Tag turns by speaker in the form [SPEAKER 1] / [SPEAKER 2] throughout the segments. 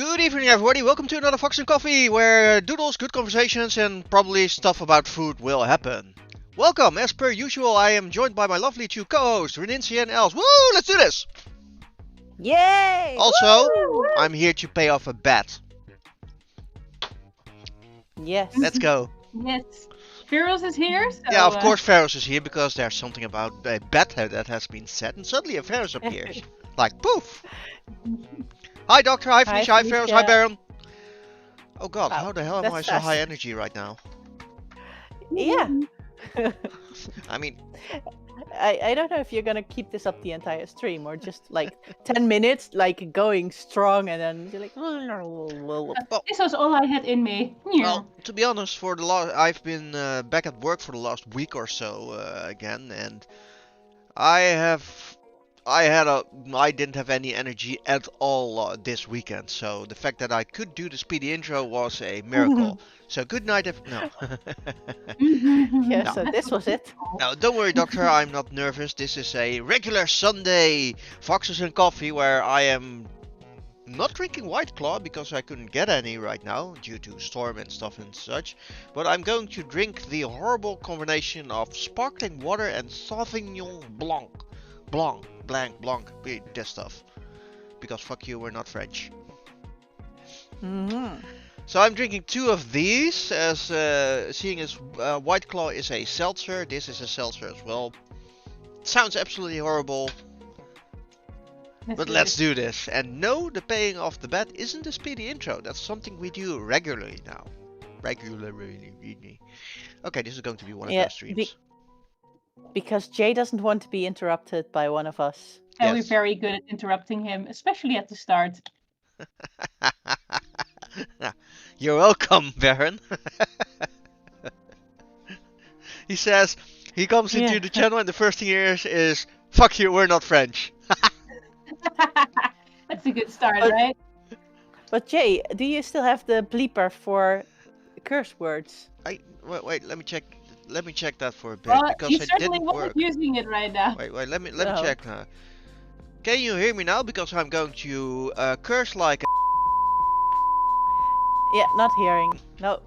[SPEAKER 1] Good evening, everybody. Welcome to another Fox and Coffee, where doodles, good conversations, and probably stuff about food will happen. Welcome. As per usual, I am joined by my lovely two co-hosts, Reninci and Els. Woo! Let's do this!
[SPEAKER 2] Yay!
[SPEAKER 1] Also,
[SPEAKER 2] Woo!
[SPEAKER 1] I'm here to pay off a bet.
[SPEAKER 2] Yes.
[SPEAKER 1] Let's go.
[SPEAKER 3] Yes. Feroz is here, so...
[SPEAKER 1] Yeah, of course Feroz is here, because there's something about a bet that has been said, and suddenly a Feroz appears. Like, poof! Hi, Doctor. Hi, Felicia. Hi, Feroz. Hi, Baron. Oh god, how the hell am I so high energy right now?
[SPEAKER 2] Yeah.
[SPEAKER 1] I mean...
[SPEAKER 2] I don't know if you're gonna keep this up the entire stream or just like 10 minutes, like going strong, and then you're like.
[SPEAKER 1] Well,
[SPEAKER 3] this was all I had in me.
[SPEAKER 1] well, to be honest, for the I've been back at work for the last week or so again, and I didn't have any energy at all this weekend. So the fact that I could do the speedy intro was a miracle. So good night, no.
[SPEAKER 2] Yeah,
[SPEAKER 1] No.
[SPEAKER 2] so this was it.
[SPEAKER 1] No, don't worry, Doctor. I'm not nervous. This is a regular Sunday Foxes and Coffee where I am not drinking White Claw because I couldn't get any right now due to storm and stuff and such. But I'm going to drink the horrible combination of sparkling water and Sauvignon Blanc. Blanc, this stuff. Because fuck you, we're not French. So I'm drinking two of these, as seeing as White Claw is a seltzer, this is a seltzer as well. It sounds absolutely horrible, but let's do this. And no, the paying off the bet isn't a speedy intro. That's something we do regularly now. Okay, this is going to be one of those streams.
[SPEAKER 2] Because Jay doesn't want to be interrupted by one of us.
[SPEAKER 3] And we're very good at interrupting him, especially at the start.
[SPEAKER 1] You're welcome, Baron. He says, he comes into the channel and the first thing he hears is, fuck you, we're not French.
[SPEAKER 3] That's a good start, right?
[SPEAKER 2] But Jay, do you still have the bleeper for curse words?
[SPEAKER 1] Wait, let me check that for a bit,
[SPEAKER 3] Well,
[SPEAKER 1] because
[SPEAKER 3] you
[SPEAKER 1] it
[SPEAKER 3] certainly
[SPEAKER 1] didn't
[SPEAKER 3] won't
[SPEAKER 1] work.
[SPEAKER 3] be using it right now.
[SPEAKER 1] Wait, let me check now. Can you hear me now? Because I'm going to curse like a...
[SPEAKER 2] Yeah, not hearing. No.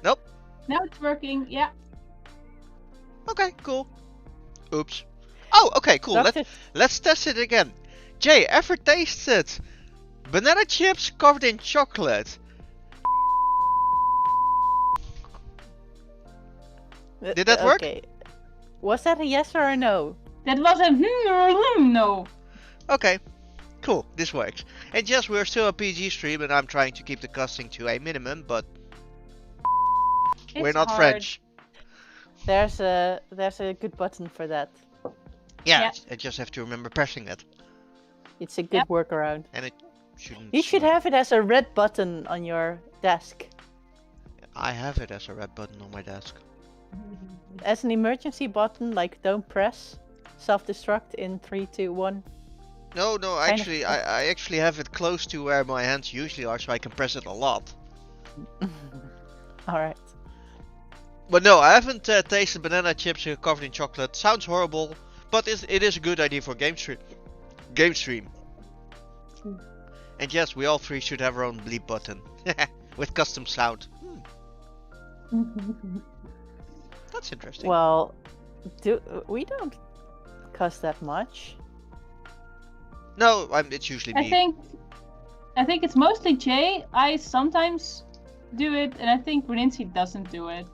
[SPEAKER 1] Nope.
[SPEAKER 3] Now it's working, yeah.
[SPEAKER 1] Okay, cool. Oops. Oh, okay, cool. Let's test it again. Jay, ever tasted banana chips covered in chocolate? Did that work?
[SPEAKER 2] Okay. Was that a yes or a no?
[SPEAKER 3] That was a no.
[SPEAKER 1] Okay, cool. This works. And yes, we're still a PG stream, and I'm trying to keep the cussing to a minimum, but we're not
[SPEAKER 3] hard.
[SPEAKER 1] French.
[SPEAKER 2] There's a good button for that.
[SPEAKER 1] Yeah, I just have to remember pressing it.
[SPEAKER 2] It's a good workaround.
[SPEAKER 1] And it shouldn't...
[SPEAKER 2] You should have it as a red button on your desk.
[SPEAKER 1] I have it as a red button on my desk.
[SPEAKER 2] As an emergency button, like don't press, self-destruct in 3, 2, 1.
[SPEAKER 1] No, actually, I actually have it close to where my hands usually are, so I can press it a lot.
[SPEAKER 2] Alright.
[SPEAKER 1] But no, I haven't tasted banana chips covered in chocolate. Sounds horrible, but it is a good idea for game stream. And yes, we all three should have our own bleep button. With custom sound. That's interesting.
[SPEAKER 2] Well, we don't cuss that much.
[SPEAKER 1] No, it's usually me.
[SPEAKER 3] I think it's mostly Jay. I sometimes do it, and I think Reninci doesn't do it.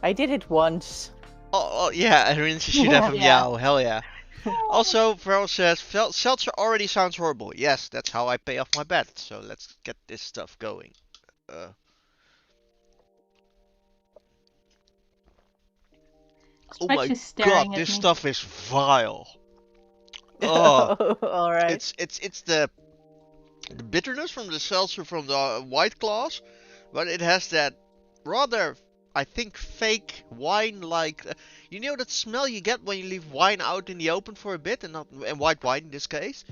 [SPEAKER 2] I did it once.
[SPEAKER 1] Oh yeah, Reninci should have a meow. Hell yeah. Also, Varel says, seltzer already sounds horrible. Yes, that's how I pay off my bet. So let's get this stuff going. Oh my god, this stuff is vile. Oh,
[SPEAKER 2] alright.
[SPEAKER 1] It's the bitterness from the seltzer from the White Claws, but it has that rather, I think, fake wine-like. You know that smell you get when you leave wine out in the open for a bit, and white wine in this case.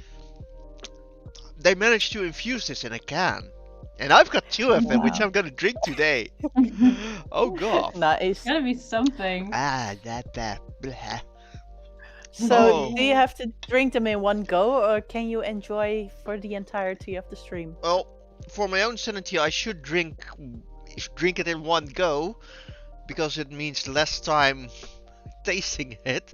[SPEAKER 1] They managed to infuse this in a can. And I've got 2 of them, which I'm gonna drink today. Oh god.
[SPEAKER 2] Nice.
[SPEAKER 3] It's gotta be something.
[SPEAKER 1] That.
[SPEAKER 2] So, do you have to drink them in one go, or can you enjoy for the entirety of the stream?
[SPEAKER 1] Well, for my own sanity, I should drink it in one go because it means less time tasting it.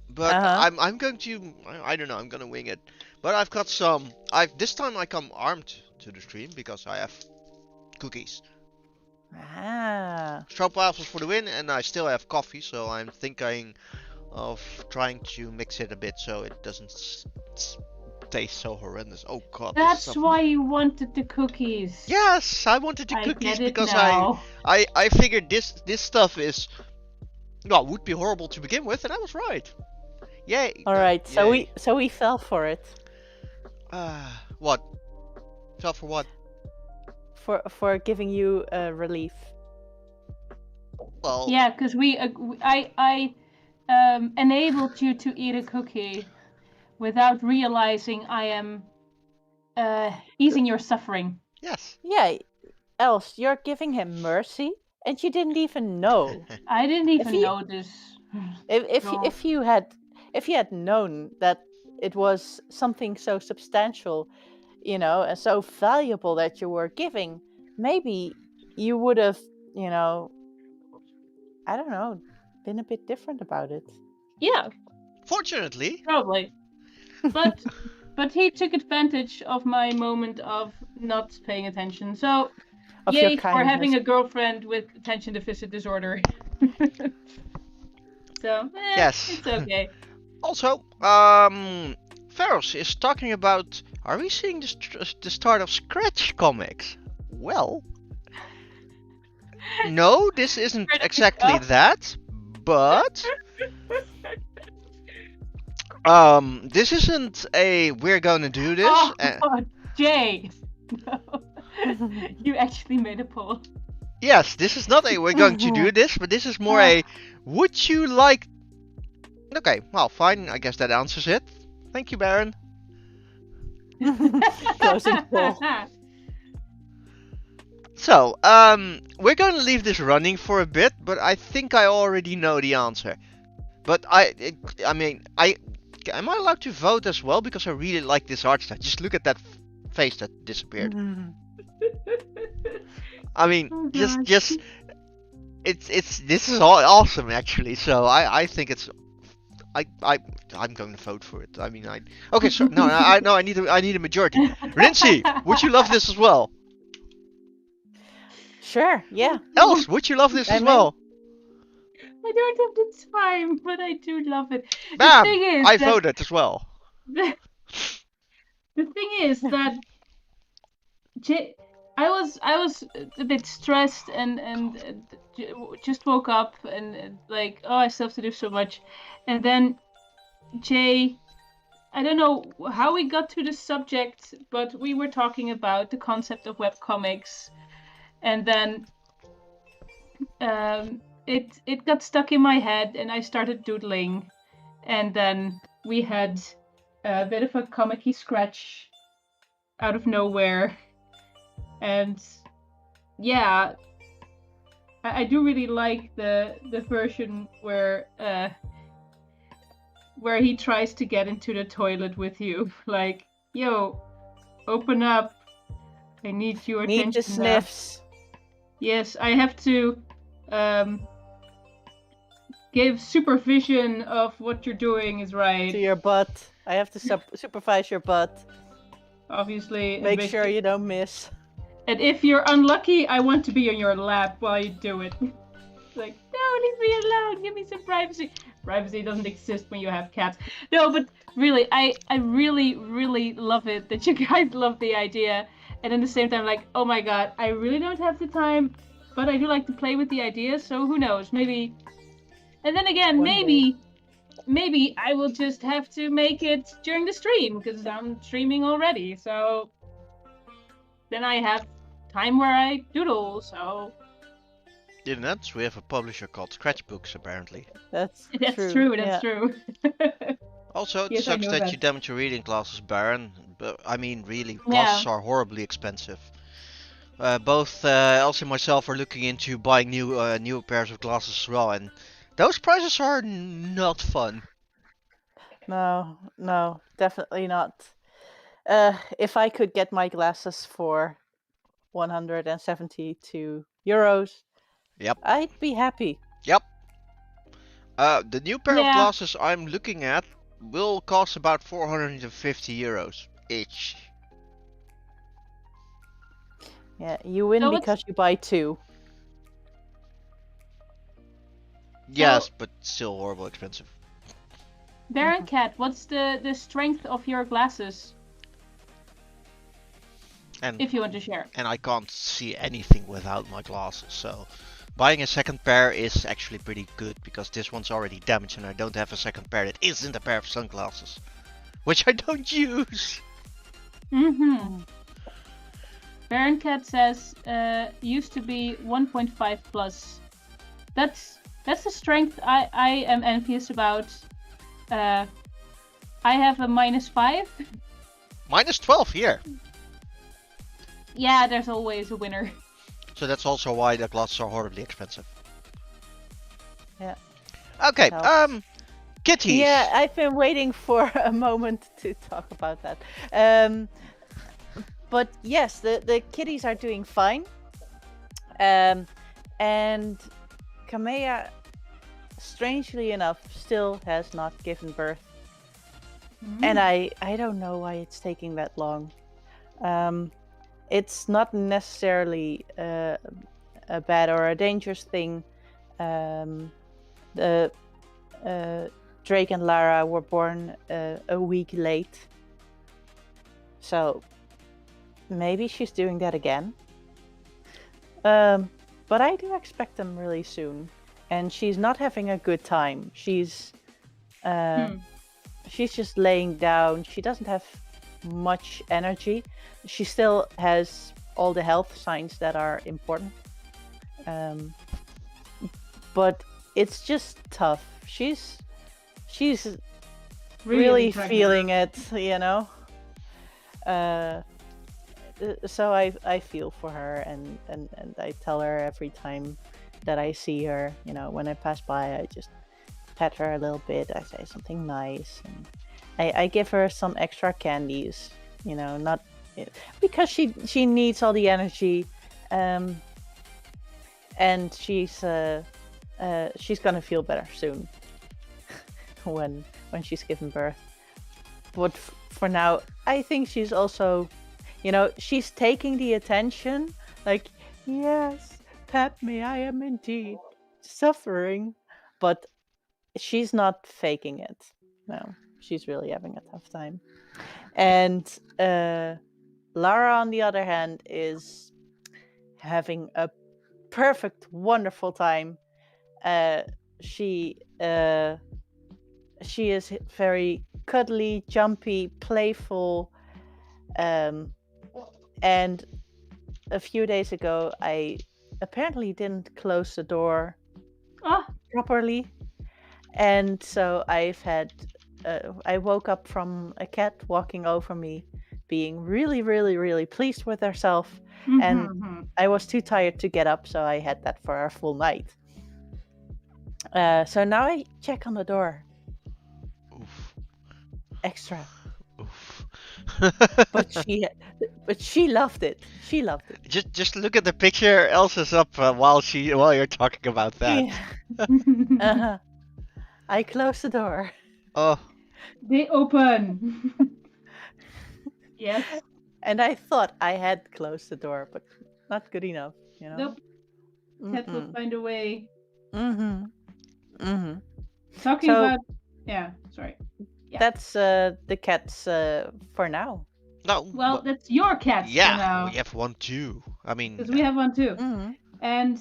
[SPEAKER 1] But
[SPEAKER 2] Uh-huh.
[SPEAKER 1] I'm going to I don't know, I'm gonna wing it. But I've got some. I've this time I come armed to the stream because I have cookies.
[SPEAKER 2] Ah.
[SPEAKER 1] Stroopwafels for the win, and I still have coffee, so I'm thinking of trying to mix it a bit so it doesn't taste so horrendous. Oh god, this
[SPEAKER 3] That's
[SPEAKER 1] stuff.
[SPEAKER 3] why you wanted the cookies.
[SPEAKER 1] Yes, I wanted the
[SPEAKER 3] I
[SPEAKER 1] cookies
[SPEAKER 3] get it
[SPEAKER 1] because
[SPEAKER 3] now.
[SPEAKER 1] I figured this stuff is well would be horrible to begin with, and I was right. Yay!
[SPEAKER 2] All right.
[SPEAKER 1] Yay.
[SPEAKER 2] So we fell for it.
[SPEAKER 1] What? Fell for what?
[SPEAKER 2] For giving you relief.
[SPEAKER 1] Well,
[SPEAKER 3] Yeah, because I enabled you to eat a cookie without realizing I am easing your suffering.
[SPEAKER 1] yes.
[SPEAKER 2] Yeah. Else, you're giving him mercy, and you didn't even know.
[SPEAKER 3] I didn't even
[SPEAKER 2] he-
[SPEAKER 3] notice. No.
[SPEAKER 2] If you had known that it was something so substantial, and so valuable that you were giving, maybe you would have, I don't know, been a bit different about it.
[SPEAKER 3] Yeah,
[SPEAKER 1] Fortunately.
[SPEAKER 3] probably. But he took advantage of my moment of not paying attention. So
[SPEAKER 2] Of your
[SPEAKER 3] yay for having
[SPEAKER 2] kindness.
[SPEAKER 3] a girlfriend with attention deficit disorder. So
[SPEAKER 1] Yes.
[SPEAKER 3] it's okay.
[SPEAKER 1] Also, Ferros is talking about. Are we seeing the start of Scratch comics? Well, no, this isn't exactly that, but this isn't a we're gonna do this.
[SPEAKER 3] Oh, Jay. No. You actually made a poll.
[SPEAKER 1] Yes, this is not a we're going to do this, but this is more a would you like. Okay, well, fine. I guess that answers it. Thank you, Baron.
[SPEAKER 2] Closing poll.
[SPEAKER 1] So, we're going to leave this running for a bit, but I think I already know the answer. But I mean, am I allowed to vote as well? Because I really like this art style. Just look at that face that disappeared. I mean,
[SPEAKER 3] Oh,
[SPEAKER 1] just this is all awesome actually. So I think it's. I'm going to vote for it. I mean, okay. So no, I need a majority. Rincy, would you love this as well?
[SPEAKER 2] Sure, yeah.
[SPEAKER 1] Else, would you love this as
[SPEAKER 2] I'm in.
[SPEAKER 1] well?
[SPEAKER 3] I don't have the time, but I do love it.
[SPEAKER 1] Bam!
[SPEAKER 3] The thing is
[SPEAKER 1] I
[SPEAKER 3] that-
[SPEAKER 1] voted as well.
[SPEAKER 3] The thing is that I was a bit stressed and just woke up and like, oh, I still have to do so much, and then Jay, I don't know how we got to the subject, but we were talking about the concept of webcomics, and then it got stuck in my head, and I started doodling, and then we had a bit of a comic-y scratch out of nowhere, and yeah, I do really like the version where he tries to get into the toilet with you, like, yo, open up, I need your attention.
[SPEAKER 2] Need the
[SPEAKER 3] now."
[SPEAKER 2] sniffs.
[SPEAKER 3] Yes, I have to give supervision of what you're doing is right.
[SPEAKER 2] To your butt. I have to supervise your butt.
[SPEAKER 3] Obviously. and
[SPEAKER 2] Make sure
[SPEAKER 3] basically-
[SPEAKER 2] you don't miss.
[SPEAKER 3] And if you're unlucky, I want to be on your lap while you do it. Like, no, leave me alone. Give me some privacy. Privacy doesn't exist when you have cats. No, but really, I really, really love it that you guys love the idea. And at the same time, like, oh my god, I really don't have the time, but I do like to play with the idea, so who knows, maybe... And then again,
[SPEAKER 2] One
[SPEAKER 3] maybe I will just have to make it during the stream, because I'm streaming already, so... Then I have time where I doodle, so...
[SPEAKER 1] In that, we have a publisher called Scratchbooks, apparently.
[SPEAKER 2] That's
[SPEAKER 3] That's
[SPEAKER 2] true.
[SPEAKER 3] true, that's true.
[SPEAKER 1] Also, it
[SPEAKER 3] Yes, I
[SPEAKER 1] sucks
[SPEAKER 3] know
[SPEAKER 1] that
[SPEAKER 3] that.
[SPEAKER 1] you damage your reading classes, Baron. But I mean, really, classes are horribly expensive. Both Elsie and myself are looking into buying new pairs of glasses as well, and those prices are not fun.
[SPEAKER 2] No, definitely not. If I could get my glasses for 172 euros,
[SPEAKER 1] Yep.
[SPEAKER 2] I'd be happy.
[SPEAKER 1] Yep. The new pair of
[SPEAKER 3] Yeah.
[SPEAKER 1] glasses I'm looking at will cost about 450 euros each.
[SPEAKER 2] Yeah, you win
[SPEAKER 3] So
[SPEAKER 2] because you buy two.
[SPEAKER 1] Yes, but still horrible expensive.
[SPEAKER 3] Baron Cat, what's the strength of your glasses?
[SPEAKER 1] And
[SPEAKER 3] If you want to share.
[SPEAKER 1] and I can't see anything without my glasses, so buying a second pair is actually pretty good because this one's already damaged and I don't have a second pair that isn't a pair of sunglasses, which I don't use.
[SPEAKER 3] Mm-hmm. Baron Cat says used to be 1.5 plus. That's the strength I am envious about. I have a -5.
[SPEAKER 1] Minus 12 here.
[SPEAKER 3] Yeah, there's always a winner.
[SPEAKER 1] So that's also why the glasses are horribly expensive.
[SPEAKER 2] Yeah.
[SPEAKER 1] Okay,
[SPEAKER 2] Helps.
[SPEAKER 1] kitties.
[SPEAKER 2] Yeah, I've been waiting for a moment to talk about that. But yes, the kitties are doing fine. And Kamea, strangely enough, still has not given birth. And I don't know why it's taking that long. It's not necessarily a bad or a dangerous thing. The Drake and Lara were born a week late, so maybe she's doing that again. But I do expect them really soon, and she's not having a good time. She's just laying down. She doesn't have much energy. She still has all the health signs that are important, but it's just tough. She's really feeling it, you know. So I feel for her, and I tell her every time that I see her, you know, when I pass by, I just pet her a little bit. I say something nice, and I give her some extra candies, you know, not because she needs all the energy, and she's gonna feel better soon when she's given birth. But for now, I think she's also, you know, she's taking the attention, like, yes, pet me, I am indeed suffering, but she's not faking it. No, she's really having a tough time. And Lara, on the other hand, is having a perfect, wonderful time. She is very cuddly, jumpy, playful, and a few days ago, I apparently didn't close the door properly, and so I woke up from a cat walking over me, being really, really, really pleased with herself, and I was too tired to get up, so I had that for a full night. So now I check on the door.
[SPEAKER 1] Oof.
[SPEAKER 2] Extra.
[SPEAKER 1] Oof.
[SPEAKER 2] But she loved it. She loved it.
[SPEAKER 1] Just look at the picture Elsa's up while you're talking about that.
[SPEAKER 2] Yeah. I closed the door.
[SPEAKER 1] Oh.
[SPEAKER 3] They open. Yes.
[SPEAKER 2] And I thought I had closed the door, but not good enough, you know.
[SPEAKER 3] Nope. Cat will find a way. Talking
[SPEAKER 2] So-
[SPEAKER 3] about sorry. Yeah.
[SPEAKER 2] That's the cats for now.
[SPEAKER 1] No.
[SPEAKER 3] Well, that's your cat for
[SPEAKER 1] yeah,
[SPEAKER 3] now.
[SPEAKER 1] we have one too. I mean,
[SPEAKER 3] Because we have one too. And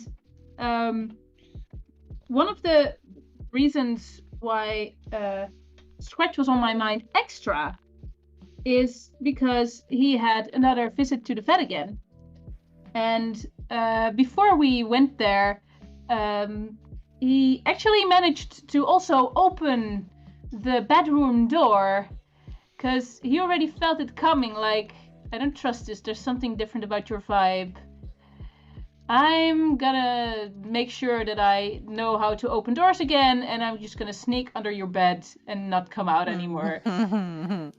[SPEAKER 3] one of the reasons why Scratch was on my mind extra is because he had another visit to the vet again. And before we went there, he actually managed to also open the bedroom door, because he already felt it coming, like, I don't trust this, there's something different about your vibe. I'm gonna make sure that I know how to open doors again, and I'm just gonna sneak under your bed and not come out anymore.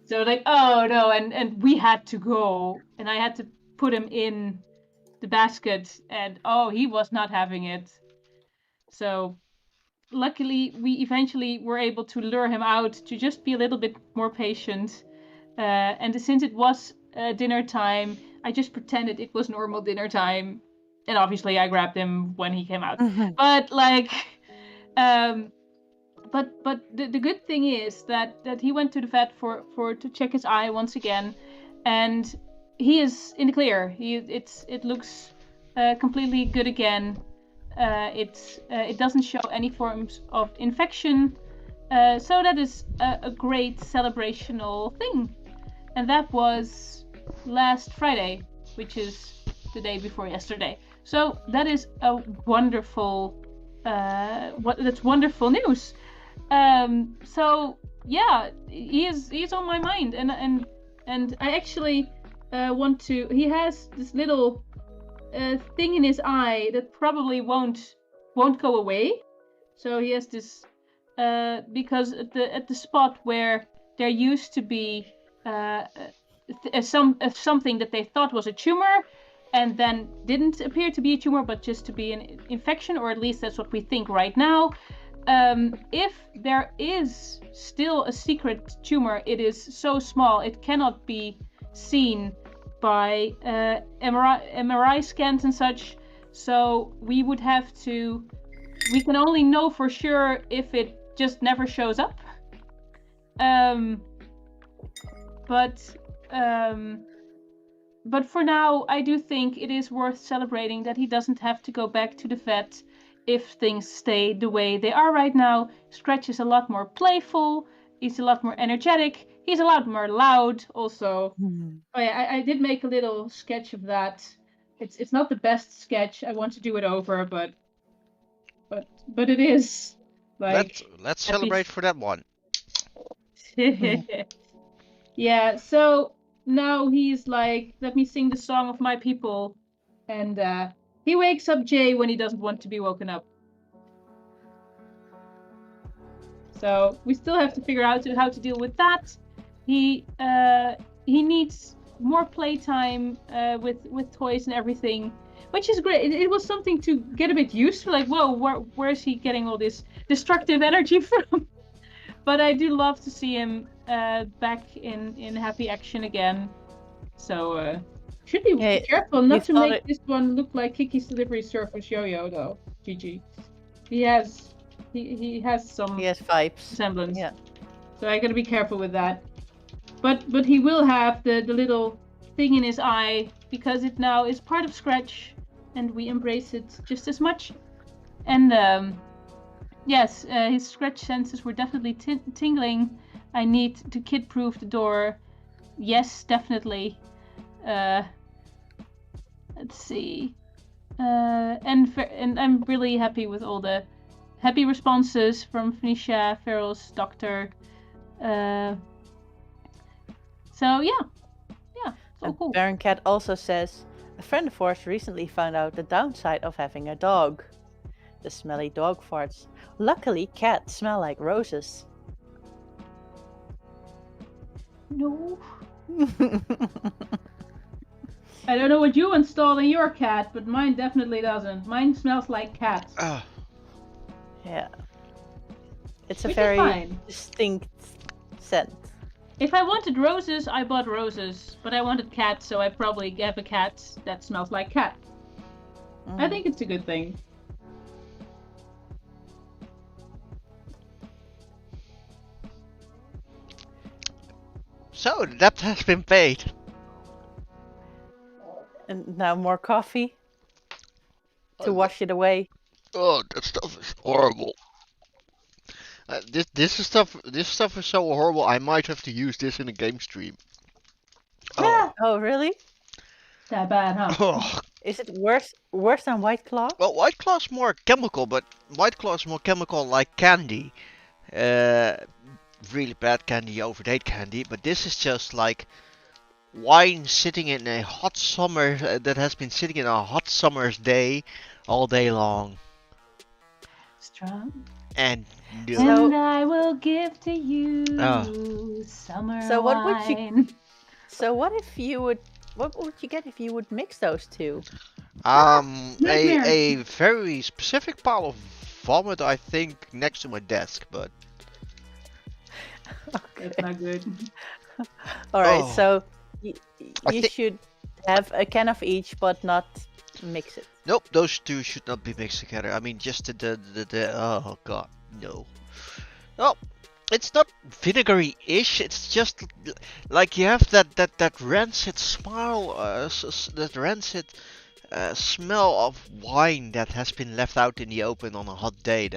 [SPEAKER 3] So like, oh no, and we had to go, and I had to put him in the basket, and oh, he was not having it. So luckily, we eventually were able to lure him out to just be a little bit more patient. And since it was dinner time, I just pretended it was normal dinner time, and obviously I grabbed him when he came out. But like, um, but the good thing is that he went to the vet for to check his eye once again, and he is in the clear. It looks completely good again. It doesn't show any forms of infection, so that is a great celebrational thing. And that was last Friday, which is the day before yesterday. So that is a wonderful, that's wonderful news. So yeah, he's on my mind, and I actually want to. He has this little thing in his eye that probably won't go away. So he has this because at the spot where there used to be something that they thought was a tumor, and then didn't appear to be a tumor, but just to be an infection, or at least that's what we think right now. If there is still a secret tumor, it is so small it cannot be seen by MRI scans and such. So we would have to. We can only know for sure if it just never shows up. But for now, I do think it is worth celebrating that he doesn't have to go back to the vet if things stay the way they are right now. Scratch is a lot more playful. He's a lot more energetic. He's a lot more loud also. Oh yeah, I did make a little sketch of that. It's not the best sketch. I want to do it over, but it is like
[SPEAKER 1] Let's celebrate for that one.
[SPEAKER 3] Yeah, so now he's like, let me sing the song of my people, and he wakes up Jay when he doesn't want to be woken up. So we still have to figure out how to deal with that. He needs more playtime with toys and everything, which is great. It was something to get a bit used to, like, whoa, where is he getting all this destructive energy from? But I do love to see him back in happy action again. So should be careful not to make this one look like Kiki's Delivery Service Yo-Yo, though. GG. He has some.
[SPEAKER 2] He has vibes.
[SPEAKER 3] Semblance.
[SPEAKER 2] Yeah.
[SPEAKER 3] So I gotta be careful with that. But he will have the little thing in his eye because it now is part of Scratch, and we embrace it just as much. And yes, his Scratch senses were definitely tingling. I need to kid-proof the door. Yes, definitely. Let's see. And I'm really happy with all the happy responses from Phoenicia, Farrell's doctor. So yeah, it's all cool.
[SPEAKER 2] Baron Cat also says, a friend of ours recently found out the downside of having a dog. The smelly dog farts. Luckily, cats smell like roses.
[SPEAKER 3] No. I don't know what you installed in your cat, but mine definitely doesn't. Mine smells like cats.
[SPEAKER 2] Yeah. It's a very distinct scent.
[SPEAKER 3] If I wanted roses, I bought roses. But I wanted cats, so I probably have a cat that smells like cat. I think it's a good thing.
[SPEAKER 1] So, the debt has been paid.
[SPEAKER 2] And now more coffee to wash it away.
[SPEAKER 1] Oh, that stuff is horrible. This stuff is so horrible. I might have to use this in a game stream.
[SPEAKER 2] Oh really?
[SPEAKER 3] That bad, huh?
[SPEAKER 1] Oh.
[SPEAKER 2] Is it worse than White Claw?
[SPEAKER 1] Well, White Claw's more chemical, but White Claw is more chemical like candy. Really bad candy, overdate candy. But this is just like wine sitting in a hot summer that has been sitting in a hot summer's day all day long.
[SPEAKER 3] Strong.
[SPEAKER 1] And no.
[SPEAKER 2] So-
[SPEAKER 3] And I will give to you
[SPEAKER 1] Oh.
[SPEAKER 3] summer
[SPEAKER 2] So what would you-
[SPEAKER 3] wine.
[SPEAKER 2] So what would you get if you would mix those two?
[SPEAKER 3] Nightmare.
[SPEAKER 1] A very specific pile of vomit, I think, next to my desk, but
[SPEAKER 3] That's not good.
[SPEAKER 2] All right,
[SPEAKER 1] Oh.
[SPEAKER 2] so
[SPEAKER 1] I
[SPEAKER 2] you
[SPEAKER 1] thi-
[SPEAKER 2] should have a can of each, but not mix it.
[SPEAKER 1] nope, those two should not be mixed together. I mean, just the oh god, no. Oh, it's not vinegary-ish. It's just like you have that rancid smell, that rancid smell of wine that has been left out in the open on a hot day.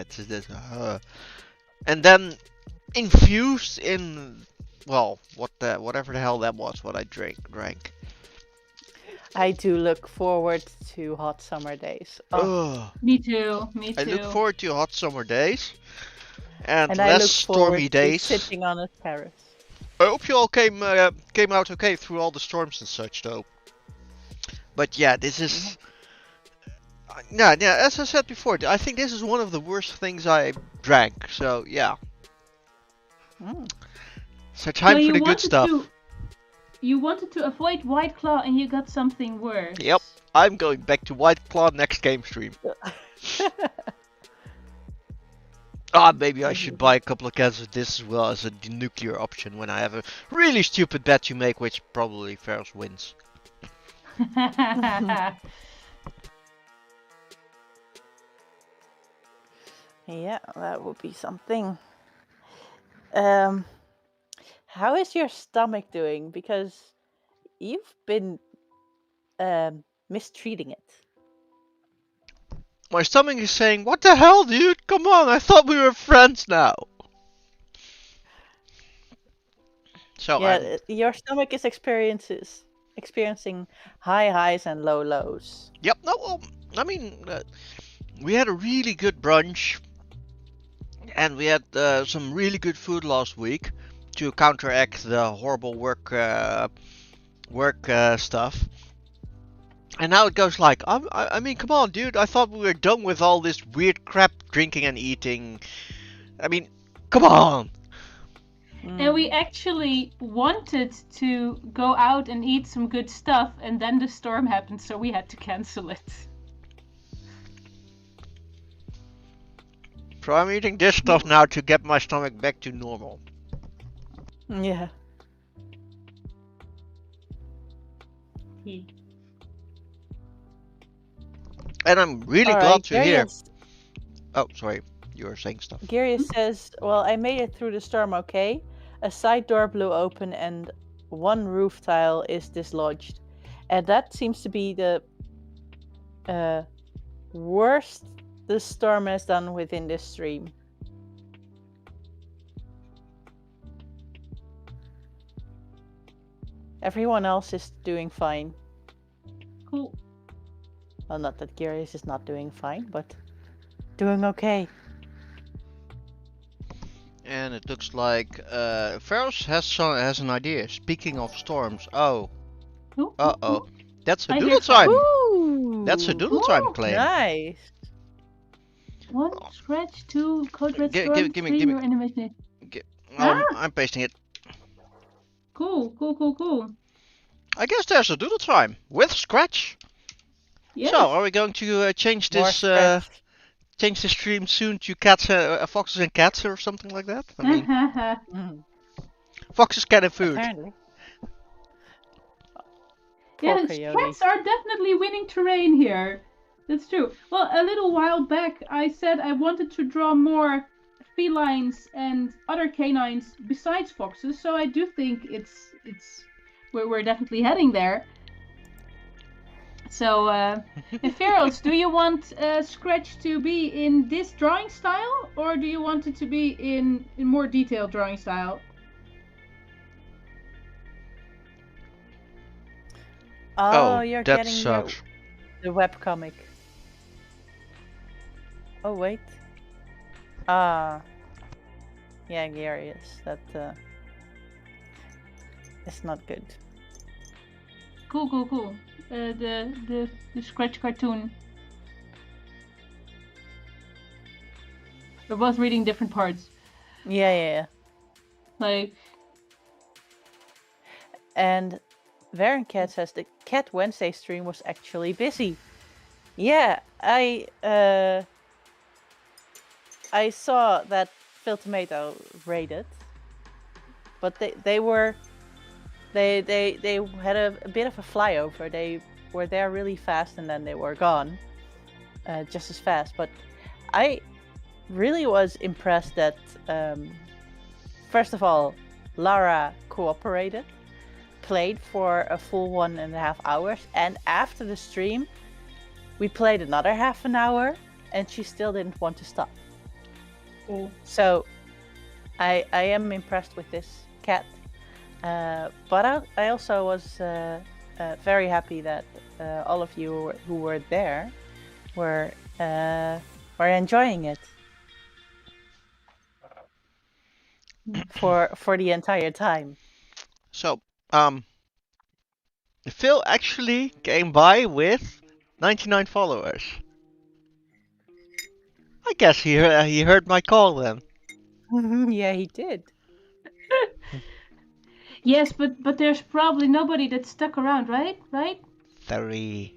[SPEAKER 1] And then infused in, well, whatever the hell that was, what I drank.
[SPEAKER 2] I do look forward to hot summer days. Oh,
[SPEAKER 1] Ugh.
[SPEAKER 3] Me too. Me too.
[SPEAKER 1] I look forward to hot summer days and
[SPEAKER 2] and I
[SPEAKER 1] less
[SPEAKER 2] look forward
[SPEAKER 1] stormy
[SPEAKER 2] to
[SPEAKER 1] days.
[SPEAKER 2] sitting on a terrace.
[SPEAKER 1] I hope you all came out okay through all the storms and such, though. But yeah, this is. Yeah, as I said before, I think this is one of the worst things I drank. So yeah,
[SPEAKER 2] Mm.
[SPEAKER 1] so time
[SPEAKER 3] So
[SPEAKER 1] for the good
[SPEAKER 3] wanted
[SPEAKER 1] stuff.
[SPEAKER 3] You wanted to avoid White Claw and you got something worse.
[SPEAKER 1] Yep, I'm going back to White Claw next game stream. Maybe I should buy a couple of cans of this as well as a nuclear option when I have a really stupid bet to make, which probably Ferris wins.
[SPEAKER 2] Yeah, that would be something. How is your stomach doing? Because you've been mistreating it.
[SPEAKER 1] My stomach is saying, "What the hell, dude? Come on! I thought we were friends now." So
[SPEAKER 2] Yeah,
[SPEAKER 1] I'm,
[SPEAKER 2] your stomach is experiencing high highs and low lows.
[SPEAKER 1] yep. No, well, I mean, we had a really good brunch, and we had some really good food last week to counteract the horrible work stuff. And now it goes like, I mean, come on, dude. I thought we were done with all this weird crap drinking and eating. I mean, come on.
[SPEAKER 3] And we actually wanted to go out and eat some good stuff, and then the storm happened, so we had to cancel it.
[SPEAKER 1] So I'm eating this stuff now to get my stomach back to normal.
[SPEAKER 2] Yeah.
[SPEAKER 1] And I'm really
[SPEAKER 2] All
[SPEAKER 1] glad
[SPEAKER 2] right,
[SPEAKER 1] to hear.
[SPEAKER 2] Garius-
[SPEAKER 1] Oh, sorry, you were saying stuff.
[SPEAKER 2] Garius says, "Well, I made it through the storm okay. A side door blew open and one roof tile is dislodged, and that seems to be the worst the storm has done within this stream." Everyone else is doing fine.
[SPEAKER 3] Cool.
[SPEAKER 2] Well, not that Garius is not doing fine, but doing okay.
[SPEAKER 1] And it looks like Ferris has an idea. Speaking of storms,
[SPEAKER 3] Ooh,
[SPEAKER 1] oh, that's a
[SPEAKER 3] I hear
[SPEAKER 1] doodle time.
[SPEAKER 2] Woo!
[SPEAKER 1] That's a doodle time
[SPEAKER 3] Ooh,
[SPEAKER 1] claim.
[SPEAKER 2] Nice.
[SPEAKER 3] One scratch, two code red
[SPEAKER 1] Gi-
[SPEAKER 3] storm,
[SPEAKER 1] give- give me-
[SPEAKER 3] three
[SPEAKER 1] give me-
[SPEAKER 3] your animation.
[SPEAKER 1] Oh, I'm pasting it.
[SPEAKER 3] Cool.
[SPEAKER 1] I guess there's a doodle time with scratch.
[SPEAKER 3] Yes.
[SPEAKER 1] So, are we going to change
[SPEAKER 2] More
[SPEAKER 1] this
[SPEAKER 2] scratch.
[SPEAKER 1] change the stream soon to cats, foxes and cats or something like that? I mean,
[SPEAKER 2] Mm,
[SPEAKER 1] foxes, cat, and food.
[SPEAKER 2] apparently. Poor
[SPEAKER 3] Yes,
[SPEAKER 2] Coyote.
[SPEAKER 3] cats are definitely winning terrain here. That's true. Well, a little while back, I said I wanted to draw more felines and other canines besides foxes, so I do think we're definitely heading there. So, Feroz, do you want Scratch to be in this drawing style, or do you want it to be in more detailed drawing style?
[SPEAKER 2] Oh, you're
[SPEAKER 1] that
[SPEAKER 2] getting
[SPEAKER 1] sucks.
[SPEAKER 2] the webcomic. Oh, wait. Ah. Yeah, Garius. That, it's not good.
[SPEAKER 3] Cool. The Scratch cartoon. We're both reading different parts.
[SPEAKER 2] Yeah.
[SPEAKER 3] Like,
[SPEAKER 2] And Varen Cat says the Cat Wednesday stream was actually busy. Yeah, I saw that Phil Tomato raided, but they had a bit of a flyover. They were there really fast and then they were gone, just as fast. But I really was impressed that first of all, Lara cooperated, played for a full 1.5 hours, and after the stream we played another half an hour and she still didn't want to stop.
[SPEAKER 3] oh.
[SPEAKER 2] So I am impressed with this cat, but I also was very happy that all of you who were there were enjoying it for the entire time.
[SPEAKER 1] So, Phil actually came by with 99 followers. I guess he heard my call then.
[SPEAKER 2] Yeah, he did.
[SPEAKER 3] Yes, but there's probably nobody that stuck around, right? Right?
[SPEAKER 1] 3.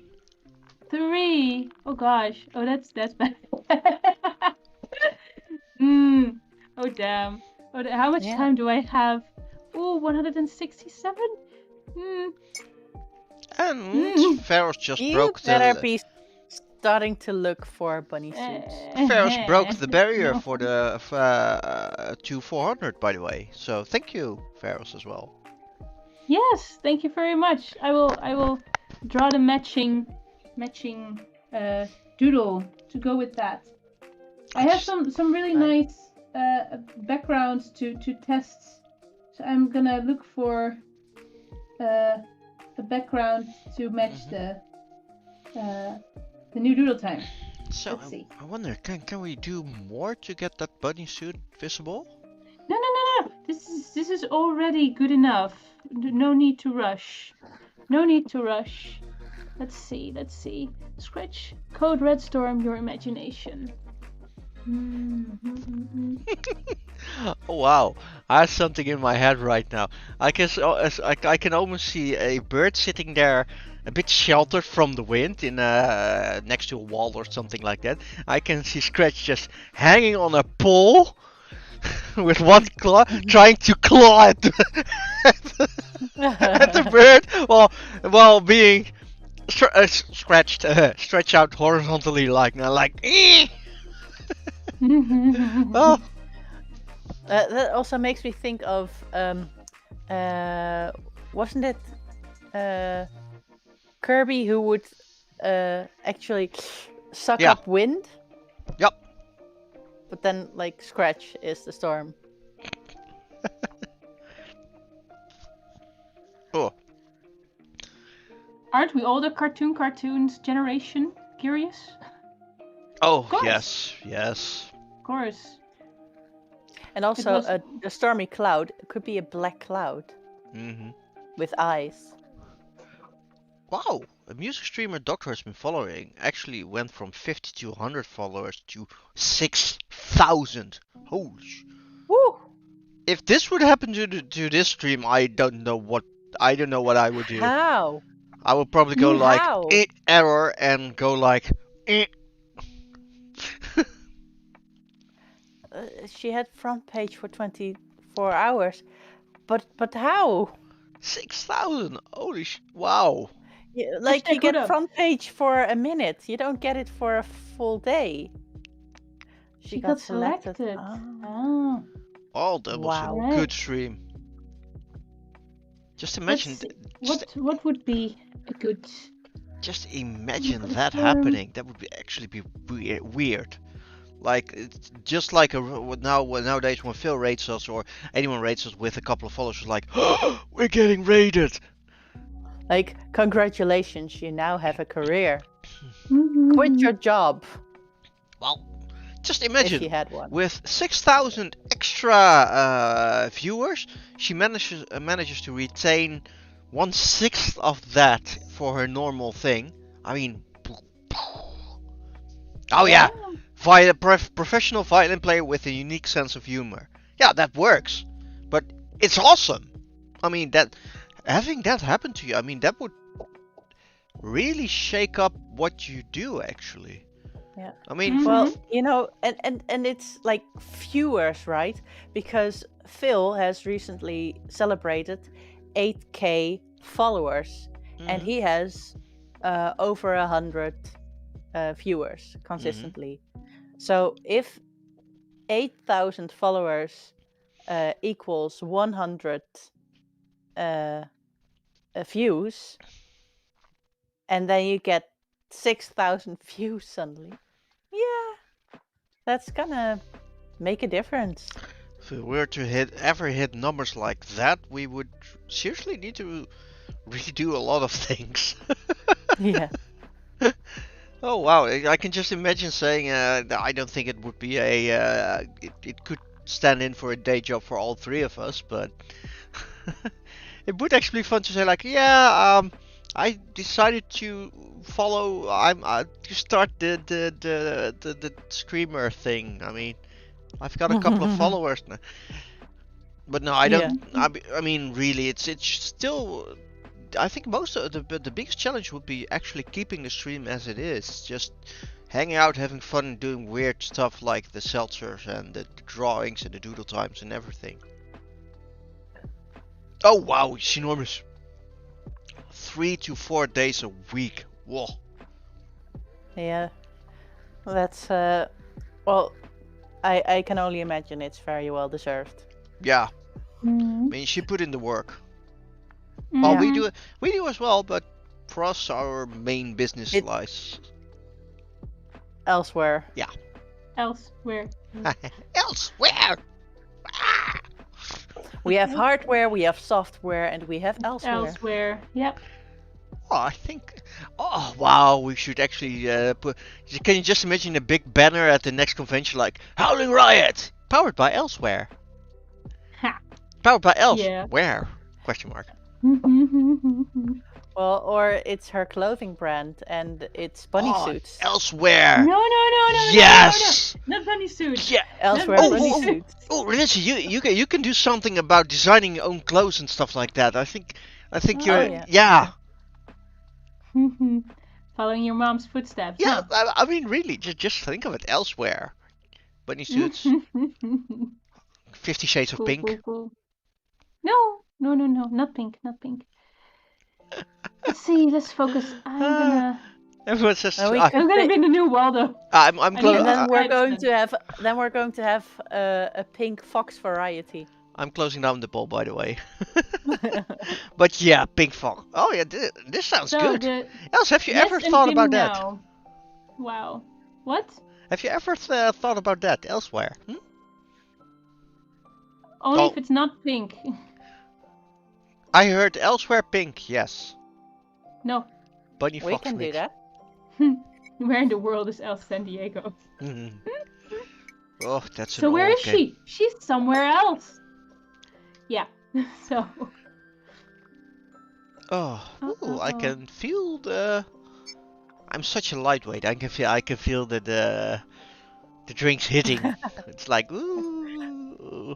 [SPEAKER 3] 3. Oh gosh. Oh, that's bad. Oh damn. How much
[SPEAKER 2] Yeah.
[SPEAKER 3] time do I have? Oh, 167.
[SPEAKER 1] And Ferris just
[SPEAKER 2] You
[SPEAKER 1] broke
[SPEAKER 2] better
[SPEAKER 1] the
[SPEAKER 2] be starting to look for bunny suits.
[SPEAKER 1] Ferris broke the barrier for the to 400, by the way. So thank you, Ferris, as well.
[SPEAKER 3] Yes, thank you very much. I will draw the matching doodle to go with that. I have some really nice backgrounds to test. So I'm gonna look for a background to match the new doodle time.
[SPEAKER 1] So
[SPEAKER 3] Let's see.
[SPEAKER 1] I wonder, can we do more to get that bunny suit visible?
[SPEAKER 3] No. This is already good enough. No need to rush. Let's see. Scratch code Redstorm your imagination.
[SPEAKER 1] Oh, wow, I have something in my head right now. I can almost see a bird sitting there, a bit sheltered from the wind in next to a wall or something like that. I can see Scratch just hanging on a pole with one claw, trying to claw at the bird while being stretched out horizontally like oh.
[SPEAKER 2] That also makes me think of wasn't it Kirby who would actually suck up wind?
[SPEAKER 1] Yep.
[SPEAKER 2] But then like Scratch is the storm.
[SPEAKER 1] Oh.
[SPEAKER 3] Aren't we all the cartoons generation curious?
[SPEAKER 1] Oh, yes.
[SPEAKER 3] Of course.
[SPEAKER 2] And also a stormy cloud could be a black cloud with eyes.
[SPEAKER 1] Wow, a music streamer Doctor has been following actually went from 50 to 100 followers to 6,000. Holy sh!
[SPEAKER 2] Woo!
[SPEAKER 1] If this would happen to this stream, I don't know what I would do.
[SPEAKER 2] How?
[SPEAKER 1] I would probably go like
[SPEAKER 2] How?
[SPEAKER 1] error and go like
[SPEAKER 2] She had front page for 24 hours, but how?
[SPEAKER 1] 6,000. Holy sh! Wow.
[SPEAKER 2] Yeah, like you get front page for a minute, you don't get it for a full day.
[SPEAKER 3] She got selected. Oh.
[SPEAKER 1] Oh, that was a good stream. Just imagine.
[SPEAKER 3] What would be a good?
[SPEAKER 1] Just imagine that happening. That would actually be weird. Like it's just like nowadays when Phil rates us or anyone rates us with a couple of followers, it's like, oh, we're getting raided.
[SPEAKER 2] Like, congratulations, you now have a career. Quit your job.
[SPEAKER 1] Well, just imagine
[SPEAKER 2] if you had one.
[SPEAKER 1] With 6,000 extra viewers, she manages to retain 1/6 of that for her normal thing. I mean, oh yeah, professional violin player with a unique sense of humor. Yeah, that works, but it's awesome. I mean, that having that happen to you, I mean, that would really shake up what you do actually.
[SPEAKER 2] Yeah.
[SPEAKER 1] I mean,
[SPEAKER 2] Well, you know, and it's like viewers, right? Because Phil has recently celebrated 8K followers, and he has over 100 viewers consistently. So if 8,000 followers equals 100 views, and then you get 6,000 views suddenly. Yeah, that's gonna make a difference.
[SPEAKER 1] if we were to ever hit numbers like that, we would seriously need to redo a lot of things.
[SPEAKER 2] Yeah.
[SPEAKER 1] Oh wow, I can just imagine saying I don't think it would be it could stand in for a day job for all three of us, but it would actually be fun to say like, yeah, I decided to follow. To start the streamer thing. I mean, I've got a couple of followers now. But no, I don't.
[SPEAKER 2] Yeah.
[SPEAKER 1] I mean, really, it's still. I think most of the biggest challenge would be actually keeping the stream as it is, just hanging out, having fun, and doing weird stuff like the seltzers and the drawings and the doodle times and everything. Oh wow, it's enormous. 3 to 4 days a week. Whoa.
[SPEAKER 2] Yeah. That's well, I can only imagine it's very well deserved.
[SPEAKER 1] Yeah. I mean, she put in the work. Well, we do as well, but for us, our main business lies
[SPEAKER 2] elsewhere.
[SPEAKER 1] Yeah.
[SPEAKER 3] Elsewhere.
[SPEAKER 1] Elsewhere. Ah!
[SPEAKER 2] We have hardware, we have software, and we have elsewhere.
[SPEAKER 3] Elsewhere. Yep.
[SPEAKER 1] Oh, I think. Oh wow, we should actually put. Can you just imagine a big banner at the next convention like "Howling Riot, powered by Elsewhere"?
[SPEAKER 3] Ha.
[SPEAKER 1] Powered by
[SPEAKER 3] Yeah.
[SPEAKER 1] Where? Question mark.
[SPEAKER 2] Well, or it's her clothing brand and it's bunny suits.
[SPEAKER 1] Elsewhere.
[SPEAKER 3] No.
[SPEAKER 1] Yes.
[SPEAKER 3] No, not bunny suits.
[SPEAKER 1] Yeah.
[SPEAKER 2] Elsewhere
[SPEAKER 3] Oh,
[SPEAKER 2] bunny
[SPEAKER 3] oh,
[SPEAKER 2] suits.
[SPEAKER 1] Oh, Renesse, you can do something about designing your own clothes and stuff like that. I think you're
[SPEAKER 2] yeah.
[SPEAKER 3] Following your mom's footsteps.
[SPEAKER 1] Yeah,
[SPEAKER 3] Huh?
[SPEAKER 1] I mean, really, just think of it. Elsewhere, bunny suits, 50 Shades of Pink.
[SPEAKER 3] Cool. No, not pink, not pink. Let's see, let's focus.
[SPEAKER 1] Everyone says
[SPEAKER 2] No,
[SPEAKER 3] I'm gonna be the new Waldo.
[SPEAKER 1] I'm
[SPEAKER 3] And
[SPEAKER 1] close.
[SPEAKER 2] then we're
[SPEAKER 3] Excellent.
[SPEAKER 2] going to have a pink fox variety.
[SPEAKER 1] I'm closing down the poll, by the way. But yeah, pink fox. Oh yeah, this sounds good. Els, have you ever thought about that?
[SPEAKER 3] Now. Wow. What?
[SPEAKER 1] Have you ever thought about that elsewhere?
[SPEAKER 3] Only if it's not pink.
[SPEAKER 1] I heard elsewhere pink. Yes.
[SPEAKER 3] No.
[SPEAKER 1] Bunny
[SPEAKER 2] We
[SPEAKER 1] fox
[SPEAKER 2] can
[SPEAKER 1] mix.
[SPEAKER 3] Hmm.
[SPEAKER 2] do that.
[SPEAKER 3] Where in the world is El San Diego?
[SPEAKER 1] Oh, that's
[SPEAKER 3] So
[SPEAKER 1] an
[SPEAKER 3] where
[SPEAKER 1] old
[SPEAKER 3] is
[SPEAKER 1] game.
[SPEAKER 3] she? She's somewhere else. Yeah. So.
[SPEAKER 1] Oh, ooh, I can feel the. I'm such a lightweight. I can feel the drinks hitting. It's like ooh.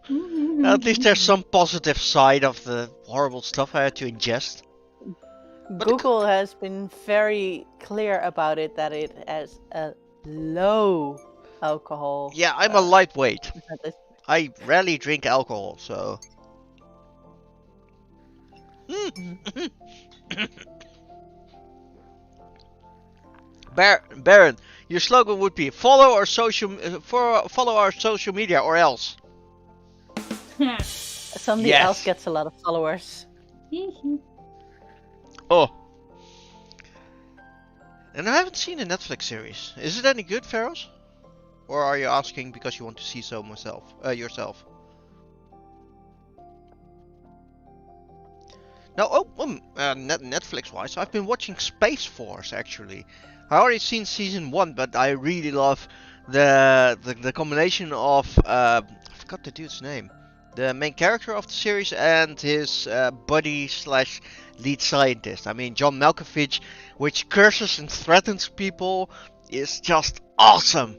[SPEAKER 1] At least there's some positive side of the horrible stuff I had to ingest. But
[SPEAKER 2] Google has been very clear about it that it has a low alcohol.
[SPEAKER 1] Yeah, I'm a lightweight.
[SPEAKER 2] percentage.
[SPEAKER 1] I rarely drink alcohol, so. Baron, your slogan would be follow our social media or else.
[SPEAKER 2] Somebody
[SPEAKER 1] Yes.
[SPEAKER 2] else gets a lot of followers.
[SPEAKER 1] Oh. And I haven't seen a Netflix series. Is it any good, Pharaohs? Or are you asking because you want to see so yourself? No, Netflix-wise, I've been watching Space Force actually. I already seen season 1, but I really love the combination of I forgot the dude's name. the main character of the series, and his buddy slash lead scientist. I mean, John Malkovich, which curses and threatens people, is just awesome.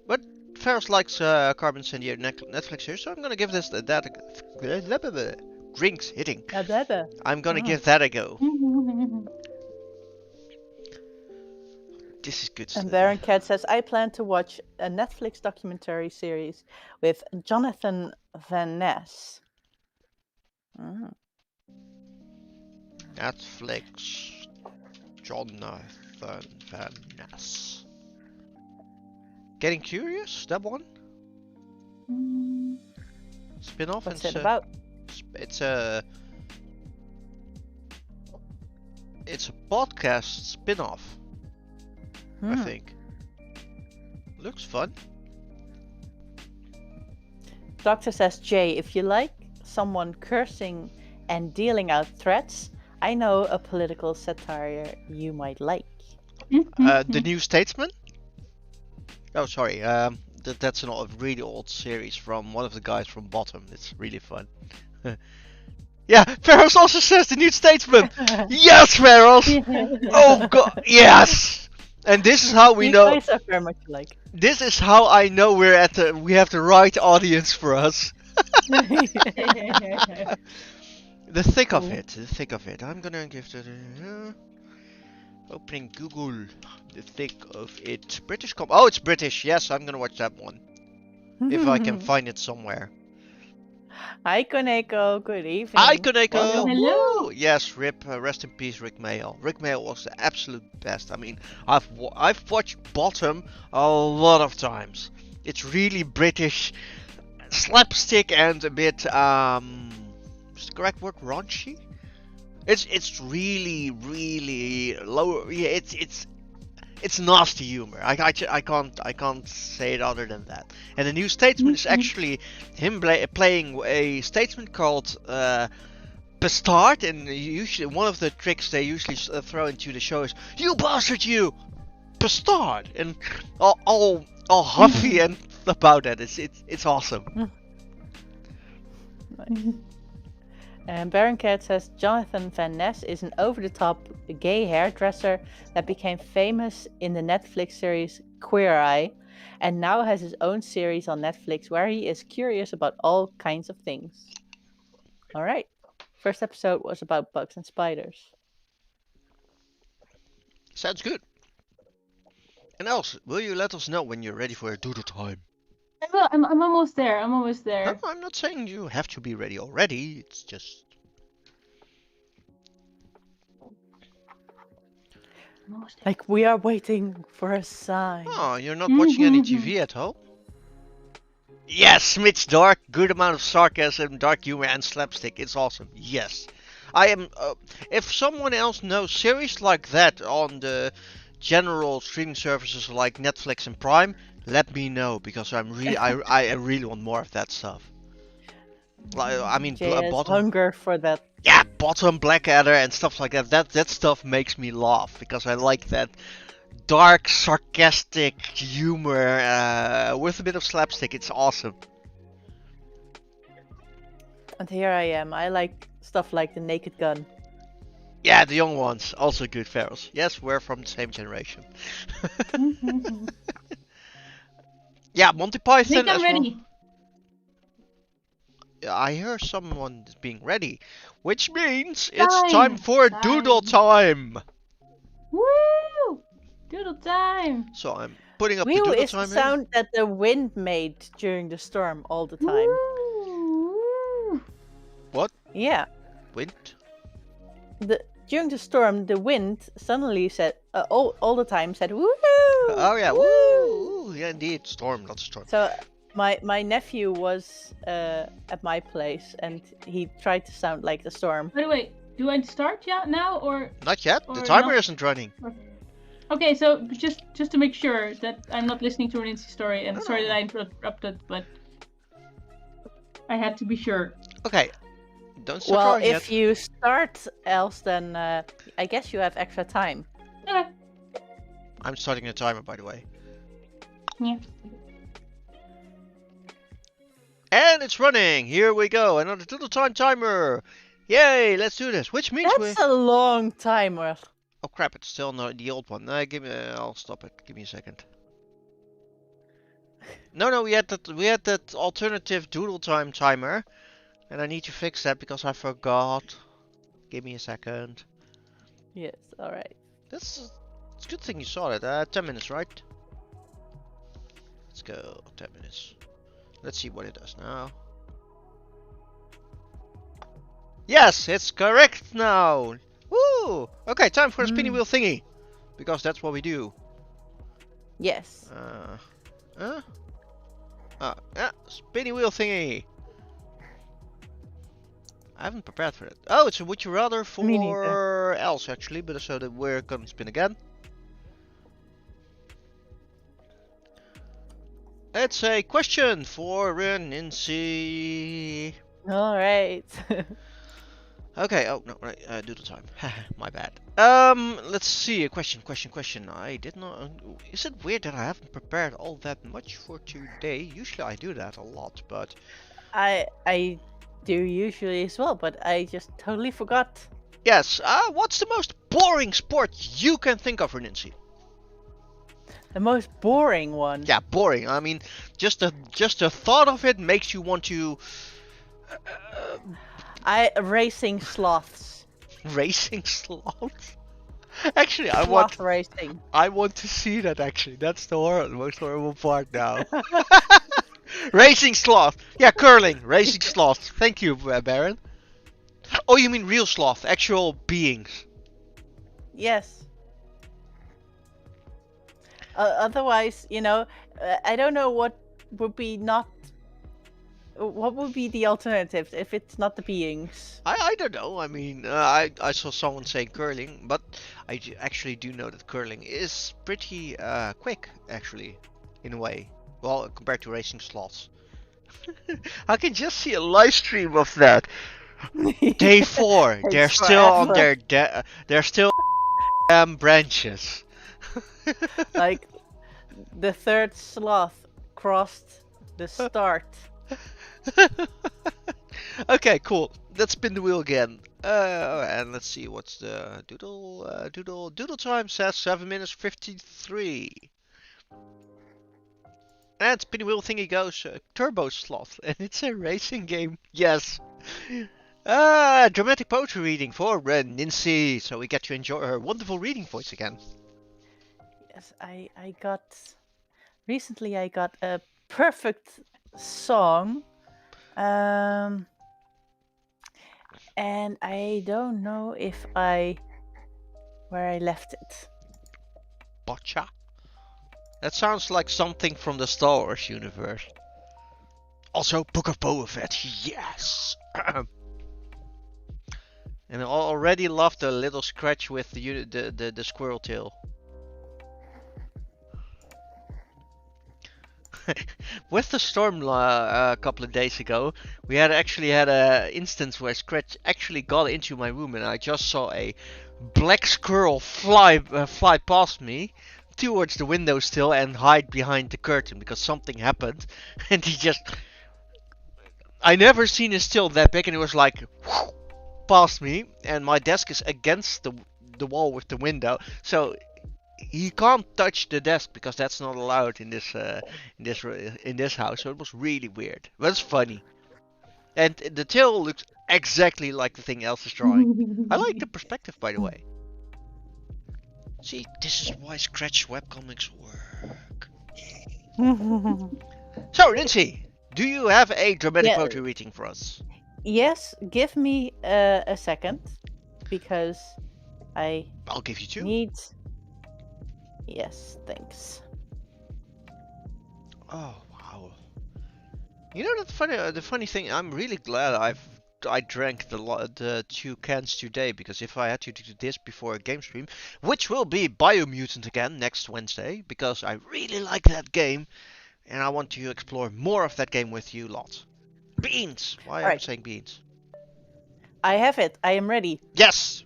[SPEAKER 1] But Ferris likes Carmen Sandiego Netflix series, so I'm gonna give this drinks hitting. I'm gonna give that a go. This is good stuff.
[SPEAKER 2] And Baron Cat says, I plan to watch a Netflix documentary series with Jonathan Van Ness.
[SPEAKER 1] Netflix, Jonathan Van Ness. Getting Curious, that one? Spin-off?
[SPEAKER 2] What's it about?
[SPEAKER 1] It's a podcast spin-off, I think. Looks fun.
[SPEAKER 2] Doctor says, Jay, if you like someone cursing and dealing out threats, I know a political satire you might like.
[SPEAKER 1] The New Statesman? Oh, sorry. That's a really old series from one of the guys from Bottom. It's really fun. Yeah, Ferris also says The New Statesman. Yes, Ferris. Oh god, yes. And this is how we know.
[SPEAKER 2] You guys are very much alike.
[SPEAKER 1] This is how I know we have the right audience for us. The thick of it. I'm gonna give the opening Google. The thick of it. Oh, it's British. Yes, I'm gonna watch that one if I can find it somewhere.
[SPEAKER 2] Hi, Koneko. Good evening.
[SPEAKER 1] Hi, Koneko.
[SPEAKER 3] Hello.
[SPEAKER 1] Woo! Yes, rest in peace, Rick Mayall. Rick Mayall was the absolute best. I mean, I've watched Bottom a lot of times. It's really British, slapstick, and a bit is the correct word raunchy? It's really low. Yeah, it's nasty humor. I can't say it other than that. And The New Statesman is actually him playing a statesman called Bastard. And usually one of the tricks they usually throw into the show is "You bastard, you Bastard!" and all huffy and about that. It's awesome.
[SPEAKER 2] And Baron Cat says Jonathan Van Ness is an over-the-top gay hairdresser that became famous in the Netflix series Queer Eye, and now has his own series on Netflix where he is curious about all kinds of things. All right. First episode was about bugs and spiders.
[SPEAKER 1] Sounds good. And else, will you let us know when you're ready for a doodle time?
[SPEAKER 3] I will. I'm almost there.
[SPEAKER 1] No, I'm not saying you have to be ready already. It's just.
[SPEAKER 2] Like we are waiting for a sign.
[SPEAKER 1] Oh, you're not watching any TV at home? Yes, Mitch Dark. Good amount of sarcasm, dark humor, and slapstick. It's awesome. Yes. I am. If someone else knows series like that on the general streaming services like Netflix and Prime, let me know, because I really want more of that stuff. Like, I mean, Bottom.
[SPEAKER 2] Hunger for that.
[SPEAKER 1] Yeah, Bottom, Blackadder, and stuff like that. That stuff makes me laugh because I like that dark, sarcastic humor with a bit of slapstick. It's awesome.
[SPEAKER 2] And here I am. I like stuff like The Naked Gun.
[SPEAKER 1] Yeah, the young ones, also good, Ferals. Yes, we're from the same generation. Yeah, Monty Python.
[SPEAKER 3] Nick, I'm ready.
[SPEAKER 1] I hear someone is being ready, which means it's time for doodle time.
[SPEAKER 3] Woo! Doodle time.
[SPEAKER 1] So I'm putting up
[SPEAKER 2] Woo
[SPEAKER 1] the doodle
[SPEAKER 2] is the
[SPEAKER 1] time
[SPEAKER 2] sound that the wind made during the storm all the time.
[SPEAKER 3] Woo!
[SPEAKER 1] What?
[SPEAKER 2] Yeah.
[SPEAKER 1] Wind?
[SPEAKER 2] During the storm, the wind suddenly said all the time said woo.
[SPEAKER 1] Oh yeah, woo! Yeah, indeed, storm, not storm.
[SPEAKER 2] So my nephew was at my place and he tried to sound like the storm.
[SPEAKER 3] By the way, do I start now or?
[SPEAKER 1] Not yet.
[SPEAKER 3] Or
[SPEAKER 1] The timer
[SPEAKER 3] not?
[SPEAKER 1] isn't running.
[SPEAKER 3] Okay, so just to make sure that I'm not listening to an Insta story, and sorry that I interrupted, but I had to be sure.
[SPEAKER 1] Okay. Don't start
[SPEAKER 2] Well,
[SPEAKER 1] drawing
[SPEAKER 2] if
[SPEAKER 1] yet.
[SPEAKER 2] you start, else then I guess you have extra time.
[SPEAKER 3] Okay.
[SPEAKER 1] I'm starting a timer, by the way.
[SPEAKER 3] Yeah.
[SPEAKER 1] And it's running. Here we go. Another doodle time timer. Yay, let's do this. Which means we...
[SPEAKER 2] That's a long timer.
[SPEAKER 1] Oh crap, it's still not the old one. Give me... I'll stop it. Give me a second. No, we had that alternative doodle time timer. And I need to fix that because I forgot. Give me a second.
[SPEAKER 2] Yes, alright.
[SPEAKER 1] It's a good thing you saw it. 10 minutes, right? Let's go. 10 minutes. Let's see what it does now. Yes, it's correct now. Woo! Okay, time for the spinny wheel thingy. Because that's what we do.
[SPEAKER 2] Yes.
[SPEAKER 1] Yeah, spinny wheel thingy. I haven't prepared for it. Oh, it's a would you rather for else actually, but so that we're gonna spin again. It's a question for Nancy.
[SPEAKER 2] Alright.
[SPEAKER 1] Okay, oh no, right, doodle time. My bad. Let's see, a question. I did not... Is it weird that I haven't prepared all that much for today? Usually I do that a lot, but...
[SPEAKER 2] I do usually as well, but I just totally forgot.
[SPEAKER 1] Yes, what's the most boring sport you can think of, Nancy?
[SPEAKER 2] The most boring one.
[SPEAKER 1] Yeah, boring. I mean, just the thought of it makes you want to...
[SPEAKER 2] Racing sloths.
[SPEAKER 1] Racing sloths? Actually,
[SPEAKER 2] Sloth racing.
[SPEAKER 1] I want to see that actually. That's the most horrible part now. Racing sloth. Yeah, curling. Racing sloth. Thank you, Baron. Oh, you mean real sloth, actual beings?
[SPEAKER 2] Yes. Otherwise, you know, I don't know what would be not. What would be the alternative if it's not the beings?
[SPEAKER 1] I don't know. I mean, I saw someone saying curling, but I actually do know that curling is pretty quick, actually, in a way. Well, compared to racing sloths. I can just see a live stream of that. Day 4. They're still on their they're still branches.
[SPEAKER 2] Like the third sloth crossed the start.
[SPEAKER 1] Okay, cool. Let's spin the wheel again. And let's see what's the doodle time says 7 minutes 53. And spin the wheel thingy goes Turbo Sloth, and it's a racing game. Yes. Dramatic poetry reading for Nancy, so we get to enjoy her wonderful reading voice again.
[SPEAKER 2] Yes, I got recently. I got a perfect song, and I don't know if where I left it.
[SPEAKER 1] Boccia? That sounds like something from the Star Wars universe. Also, Book of Boba Fett. Yes. And I already love the little scratch with the squirrel tail. With the storm a couple of days ago, we actually had a instance where Scratch actually got into my room, and I just saw a black squirrel fly past me towards the window still and hide behind the curtain because something happened, and he just... I never seen his tail that big, and it was like whoosh, past me, and my desk is against the wall with the window, so he can't touch the desk because that's not allowed in this house. So it was really weird, but it's funny. And the tail looks exactly like the thing else is drawing. I like the perspective, by the way. See, this is why Scratch webcomics work. So, Nancy, do you have a dramatic poetry reading for us?
[SPEAKER 2] Yes, give me a second, because
[SPEAKER 1] I'll give you 2.
[SPEAKER 2] need. Yes, thanks.
[SPEAKER 1] Oh wow! You know the funny thing. I'm really glad I drank the 2 cans today, because if I had to do this before a game stream, which will be Biomutant again next Wednesday, because I really like that game, and I want to explore more of that game with you lot. Beans. Why am I saying beans?
[SPEAKER 2] I have it. I am ready.
[SPEAKER 1] Yes.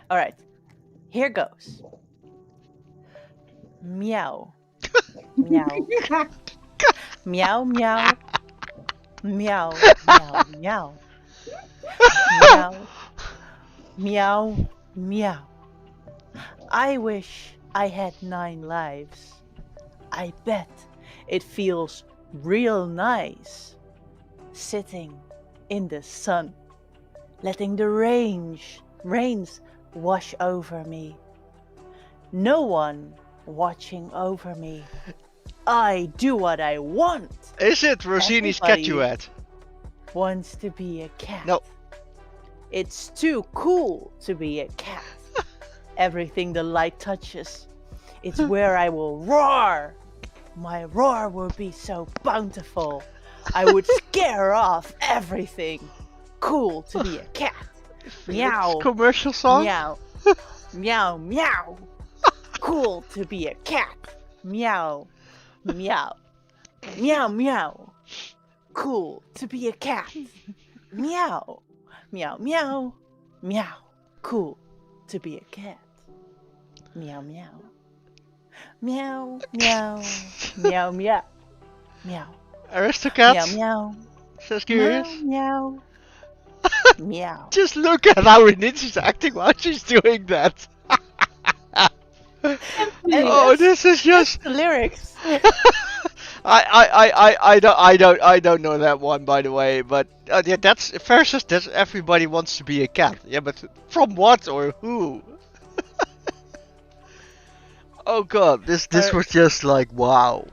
[SPEAKER 2] All right. Here goes. Meow. Meow. Meow, meow. Meow, meow, meow. Meow, meow, meow. I wish I had 9 lives. I bet it feels real nice sitting in the sun, letting the rains wash over me. No one watching over me. I do what I want.
[SPEAKER 1] Is it Rossini's
[SPEAKER 2] Everybody
[SPEAKER 1] Catuet?
[SPEAKER 2] wants to be a cat.
[SPEAKER 1] No.
[SPEAKER 2] It's too cool to be a cat. Everything the light touches, it's where I will roar. My roar will be so bountiful. I would scare off everything. Cool to be a cat. Meow.
[SPEAKER 1] Commercial song?
[SPEAKER 2] Meow. Meow, meow. Cool to be a cat. Meow. Meow. Meow, meow. Cool to be a cat. Meow. Meow, meow. Meow. Cool to be a cat. Meow, meow. Meow, meow. Meow, meow. Meow.
[SPEAKER 1] Aristocats?
[SPEAKER 2] Meow, meow.
[SPEAKER 1] Just curious.
[SPEAKER 2] Meow, meow. Meow.
[SPEAKER 1] Just look at how Ninja's acting while she's doing that. Oh, this is just.
[SPEAKER 2] The lyrics.
[SPEAKER 1] I don't know that one, by the way, but yeah, that's versus that's everybody wants to be a cat. Yeah, but from what or who? Oh god, this was just like wow.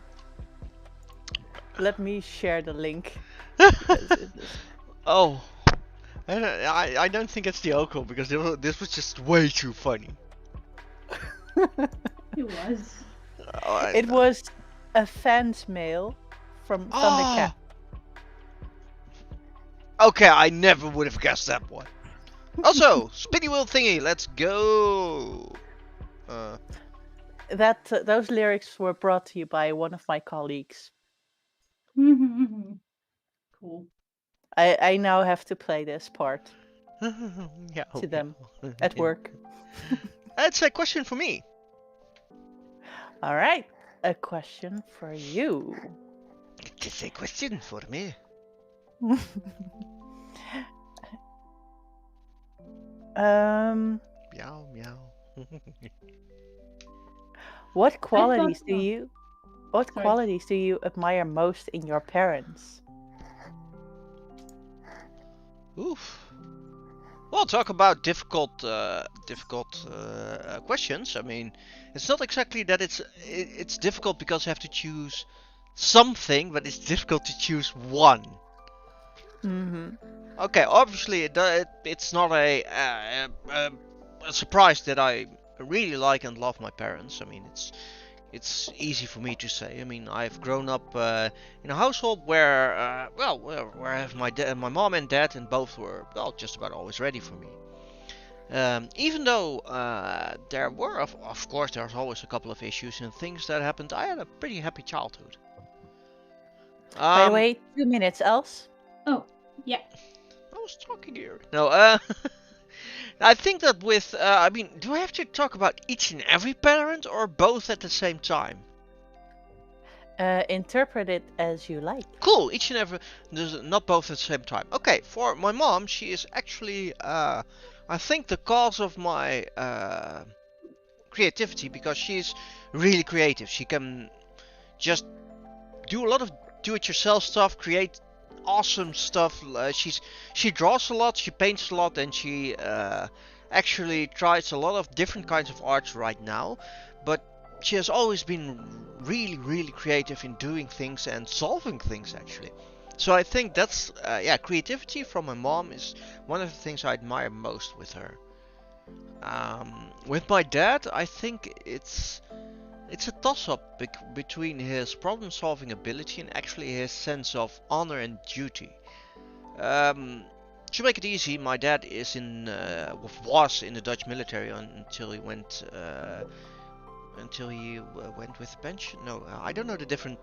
[SPEAKER 2] Let me share the link.
[SPEAKER 1] Oh, I don't think it's the alcohol because this was just way too funny.
[SPEAKER 3] It was.
[SPEAKER 1] Oh,
[SPEAKER 2] It was a fan's mail from Thundercat.
[SPEAKER 1] Okay, I never would have guessed that one. Also, spinny wheel thingy, let's go.
[SPEAKER 2] Those lyrics were brought to you by one of my colleagues.
[SPEAKER 3] Cool.
[SPEAKER 2] I now have to play this part
[SPEAKER 1] Yeah,
[SPEAKER 2] to them at work.
[SPEAKER 1] That's a question for me.
[SPEAKER 2] All right, a question for you.
[SPEAKER 1] It's a question for me. Meow meow.
[SPEAKER 2] What qualities
[SPEAKER 3] so.
[SPEAKER 2] what
[SPEAKER 3] Sorry.
[SPEAKER 2] qualities do you admire most in your parents?
[SPEAKER 1] Oof. Well, talk about difficult questions. I mean, it's not exactly that it's difficult because you have to choose something, but it's difficult to choose one.
[SPEAKER 2] Mm-hmm.
[SPEAKER 1] Okay, obviously it's not a surprise that I really like and love my parents. I mean, it's easy for me to say. I mean, I've grown up in a household where where I have my mom and dad, and both were just about always ready for me. Even though there were, of course, there's always a couple of issues and things that happened, I had a pretty happy childhood.
[SPEAKER 2] By the way, 2 minutes, else.
[SPEAKER 3] Oh, yeah.
[SPEAKER 1] I was talking here. No, I think that with, I mean, do I have to talk about each and every parent or both at the same time?
[SPEAKER 2] Interpret it as you like.
[SPEAKER 1] Cool, each and every, not both at the same time. Okay, for my mom, she is actually, I think the cause of my creativity because she's really creative. She can just do a lot of do-it-yourself stuff, create awesome stuff. She draws a lot, she paints a lot, and she actually tries a lot of different kinds of arts right now. But she has always been really creative in doing things and solving things actually. So I think that's creativity from my mom is one of the things I admire most with her. With my dad, I think it's a toss-up between his problem-solving ability and actually his sense of honor and duty. To make it easy, my dad is was in the Dutch military until he went with pension. No, I don't know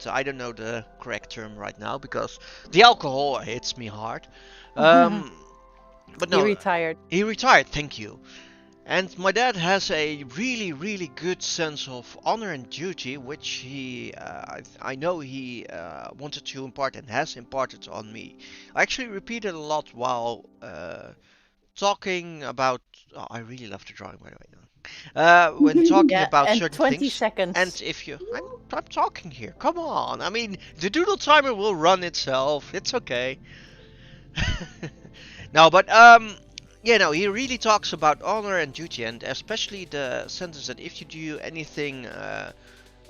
[SPEAKER 1] I don't know the correct term right now because the alcohol hits me hard. But no,
[SPEAKER 2] He retired.
[SPEAKER 1] He retired. Thank you. And my dad has a really, really good sense of honor and duty, which I know he wanted to impart and has imparted on me. I actually repeat it a lot while talking about. Oh, I really love the drawing, by the way. When talking
[SPEAKER 2] Yeah,
[SPEAKER 1] about
[SPEAKER 2] and
[SPEAKER 1] certain
[SPEAKER 2] 20
[SPEAKER 1] things, and
[SPEAKER 2] seconds.
[SPEAKER 1] if you, I'm talking here. Come on, I mean, the doodle timer will run itself. It's okay. No, but he really talks about honor and duty, and especially the sentence that if you do anything, no,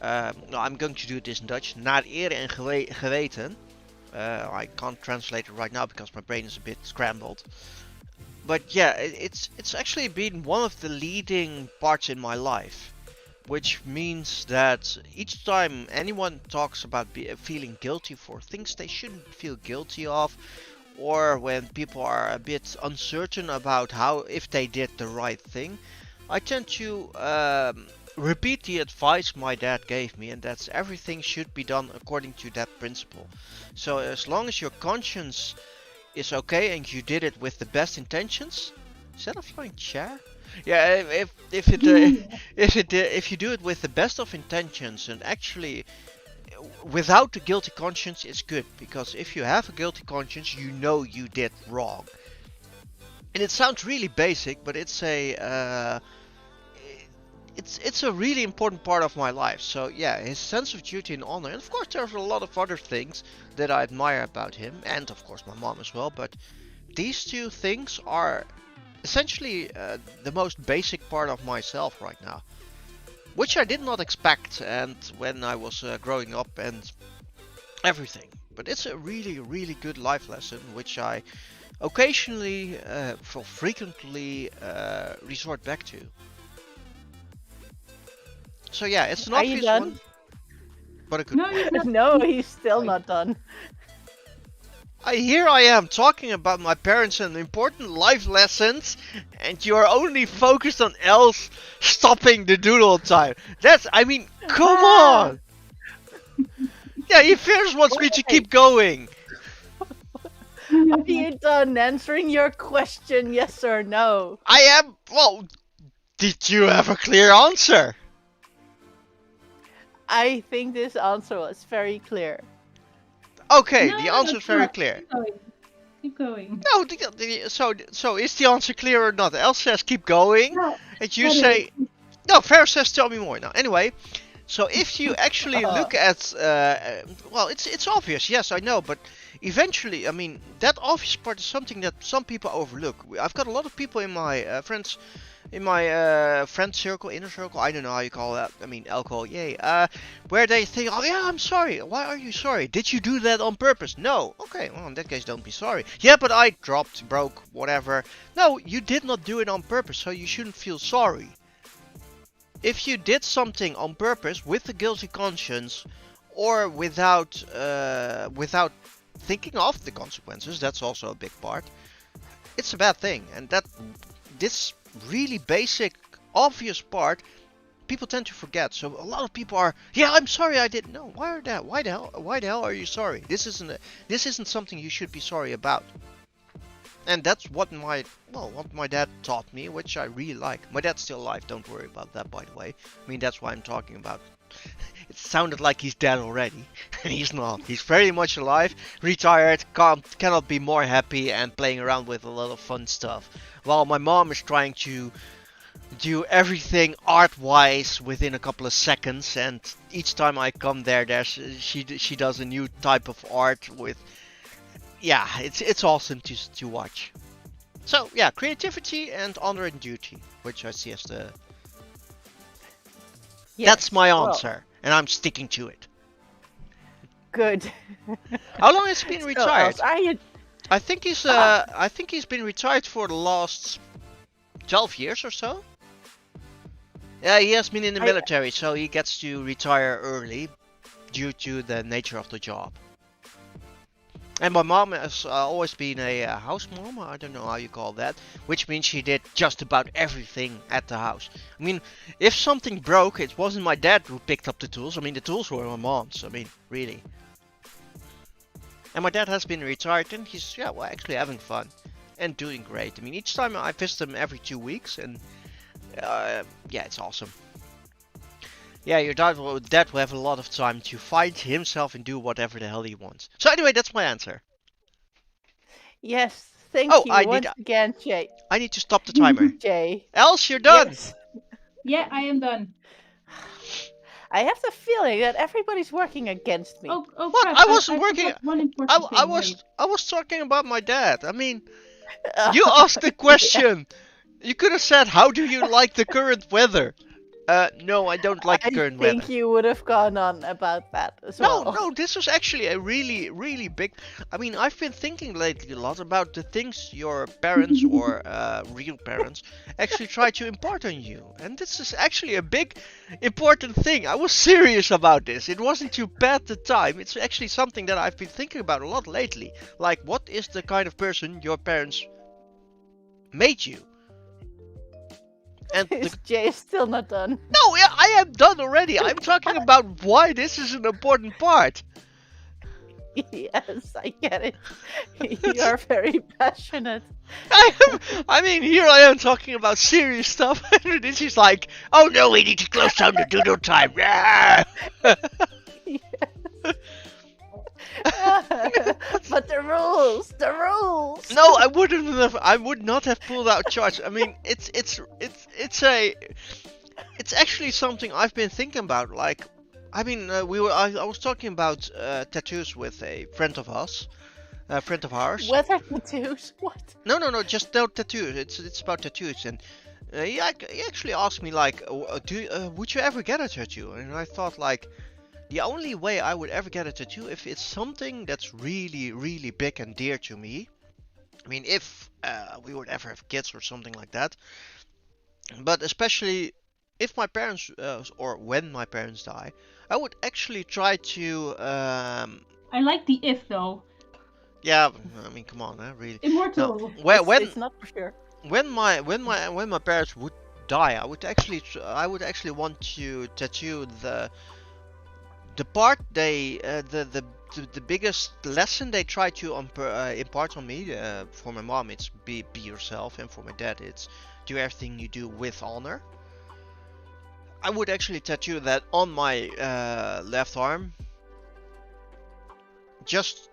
[SPEAKER 1] I'm going to do this in Dutch, naar eer en geweten. I can't translate it right now because my brain is a bit scrambled. But yeah, it's actually been one of the leading parts in my life, which means that each time anyone talks about feeling guilty for things they shouldn't feel guilty of, or when people are a bit uncertain about how if they did the right thing, I tend to repeat the advice my dad gave me, and that's everything should be done according to that principle. So as long as your conscience is okay and you did it with the best intentions. Is that a flying chair? Yeah, if it if you do it with the best of intentions and actually without a guilty conscience, it's good, because if you have a guilty conscience, you know you did wrong. And it sounds really basic, but it's a really important part of my life. So yeah, his sense of duty and honor, and of course there's a lot of other things that I admire about him, and of course my mom as well. But these two things are essentially the most basic part of myself right now, which I did not expect, and when I was growing up and everything. But it's a really, really good life lesson, which I occasionally, frequently resort back to. So yeah, it's an
[SPEAKER 2] Are you
[SPEAKER 1] obvious
[SPEAKER 2] done?
[SPEAKER 1] one, but a good
[SPEAKER 3] No,
[SPEAKER 1] one.
[SPEAKER 3] he's not.
[SPEAKER 2] No, he's still not done.
[SPEAKER 1] Here I am talking about my parents and important life lessons, and you are only focused on else stopping the doodle time. I mean, come
[SPEAKER 2] Ah,
[SPEAKER 1] on! Yeah, he first wants me to
[SPEAKER 2] why?
[SPEAKER 1] keep going.
[SPEAKER 2] Are you done answering your question, yes or no?
[SPEAKER 1] I am, well, did you have a clear answer?
[SPEAKER 2] I think this answer was very clear.
[SPEAKER 1] Okay,
[SPEAKER 3] No,
[SPEAKER 1] the answer is
[SPEAKER 3] it's
[SPEAKER 1] very
[SPEAKER 3] not.
[SPEAKER 1] clear.
[SPEAKER 3] Keep going. Keep going.
[SPEAKER 1] No, so is the answer clear or not? Els says keep going,
[SPEAKER 3] No,
[SPEAKER 1] and you
[SPEAKER 3] that
[SPEAKER 1] say
[SPEAKER 3] is.
[SPEAKER 1] no. Ferris says tell me more. Now, anyway, so if you actually
[SPEAKER 2] Uh,
[SPEAKER 1] look at, well, it's obvious. Yes, I know, but eventually, I mean, that obvious part is something that some people overlook. I've got a lot of people in my friends. In my friend circle, inner circle, I don't know how you call that. I mean, alcohol, yay. Where they think, oh yeah, I'm sorry. Why are you sorry? Did you do that on purpose? No. Okay, well, in that case, don't be sorry. Yeah, but I dropped, broke, whatever. No, you did not do it on purpose, so you shouldn't feel sorry. If you did something on purpose with a guilty conscience, or without thinking of the consequences, that's also a big part. It's a bad thing, and this really basic, obvious part, people tend to forget. So a lot of people are, yeah, I'm sorry, I didn't know. Why are that? Why the hell are you sorry? This isn't something you should be sorry about. And that's what my dad taught me, which I really like. My dad's still alive. Don't worry about that, by the way. I mean, that's why I'm talking about. It sounded like he's dead already, and he's not. He's very much alive, retired, cannot be more happy, and playing around with a lot of fun stuff. While my mom is trying to do everything art-wise within a couple of seconds, and each time I come there, she does a new type of art with. Yeah, it's awesome to watch. So yeah, creativity and honor and duty, which I see as the. That's
[SPEAKER 2] yes.
[SPEAKER 1] my
[SPEAKER 2] Well,
[SPEAKER 1] answer, and I'm sticking to it.
[SPEAKER 2] good.
[SPEAKER 1] How long has he been
[SPEAKER 2] So,
[SPEAKER 1] retired?
[SPEAKER 2] Els, are you?
[SPEAKER 1] I think he's been retired for the last 12 years or so. Yeah, he has been in the
[SPEAKER 2] I
[SPEAKER 1] military, so he gets to retire early due to the nature of the job. And my mom has always been a house mom, I don't know how you call that, which means she did just about everything at the house. I mean, if something broke, it wasn't my dad who picked up the tools. I mean, the tools were my mom's. I mean, really. And my dad has been retired, and he's, yeah, well, actually having fun and doing great. I mean, each time I visit him every 2 weeks, and Yeah, it's awesome. Yeah, your dad will have a lot of time to find himself and do whatever the hell he wants. So anyway, that's my answer.
[SPEAKER 2] Yes, thank
[SPEAKER 1] Oh,
[SPEAKER 2] you once again, Jay.
[SPEAKER 1] I need to stop the timer.
[SPEAKER 2] Jay.
[SPEAKER 1] Else, you're done.
[SPEAKER 2] Yes.
[SPEAKER 3] Yeah, I am done.
[SPEAKER 2] I have the feeling that everybody's working against me.
[SPEAKER 3] Oh,
[SPEAKER 1] What?
[SPEAKER 3] crap,
[SPEAKER 1] I wasn't working.
[SPEAKER 3] forgot one important thing.
[SPEAKER 1] I was talking about my dad. I mean, you asked the question. You could have said, "How do you like the current weather?" No, I don't like the current weather.
[SPEAKER 2] I think you would have gone on about that as
[SPEAKER 1] No,
[SPEAKER 2] well.
[SPEAKER 1] no, this was actually a really, really big. I mean, I've been thinking lately a lot about the things your parents or real parents actually try to impart on you. And this is actually a big, important thing. I was serious about this. It wasn't too bad at the time. It's actually something that I've been thinking about a lot lately. Like, what is the kind of person your parents made you? And
[SPEAKER 2] Jay is still not done.
[SPEAKER 1] No, yeah, I am done already. I'm talking about why this is an important part.
[SPEAKER 2] Yes, I get it. You are very passionate.
[SPEAKER 1] I mean, here I am talking about serious stuff, and this is like, oh no, we need to close down the doodle time. Yeah.
[SPEAKER 2] But the rules.
[SPEAKER 1] No, I wouldn't have. I would not have pulled out charge. I mean, it's actually something I've been thinking about. Like, I mean, I was talking about tattoos with a friend of us, a friend of ours.
[SPEAKER 2] Weather tattoos? What?
[SPEAKER 1] No, just no tattoos. It's about tattoos, and he actually asked me like, would you ever get a tattoo? And I thought like, the only way I would ever get a tattoo if it's something that's really, really big and dear to me. I mean, if we would ever have kids or something like that. But especially if my parents, or when my parents die, I would actually try to.
[SPEAKER 3] I like the if though.
[SPEAKER 1] Yeah, I mean, come on, really.
[SPEAKER 3] Immortal.
[SPEAKER 1] No, when
[SPEAKER 2] it's not for sure.
[SPEAKER 1] When my parents would die, I would actually want to tattoo the part they the biggest lesson they try to impart on me. For my mom, it's be yourself, and for my dad, it's do everything you do with honor. I would actually tattoo that on my left arm, just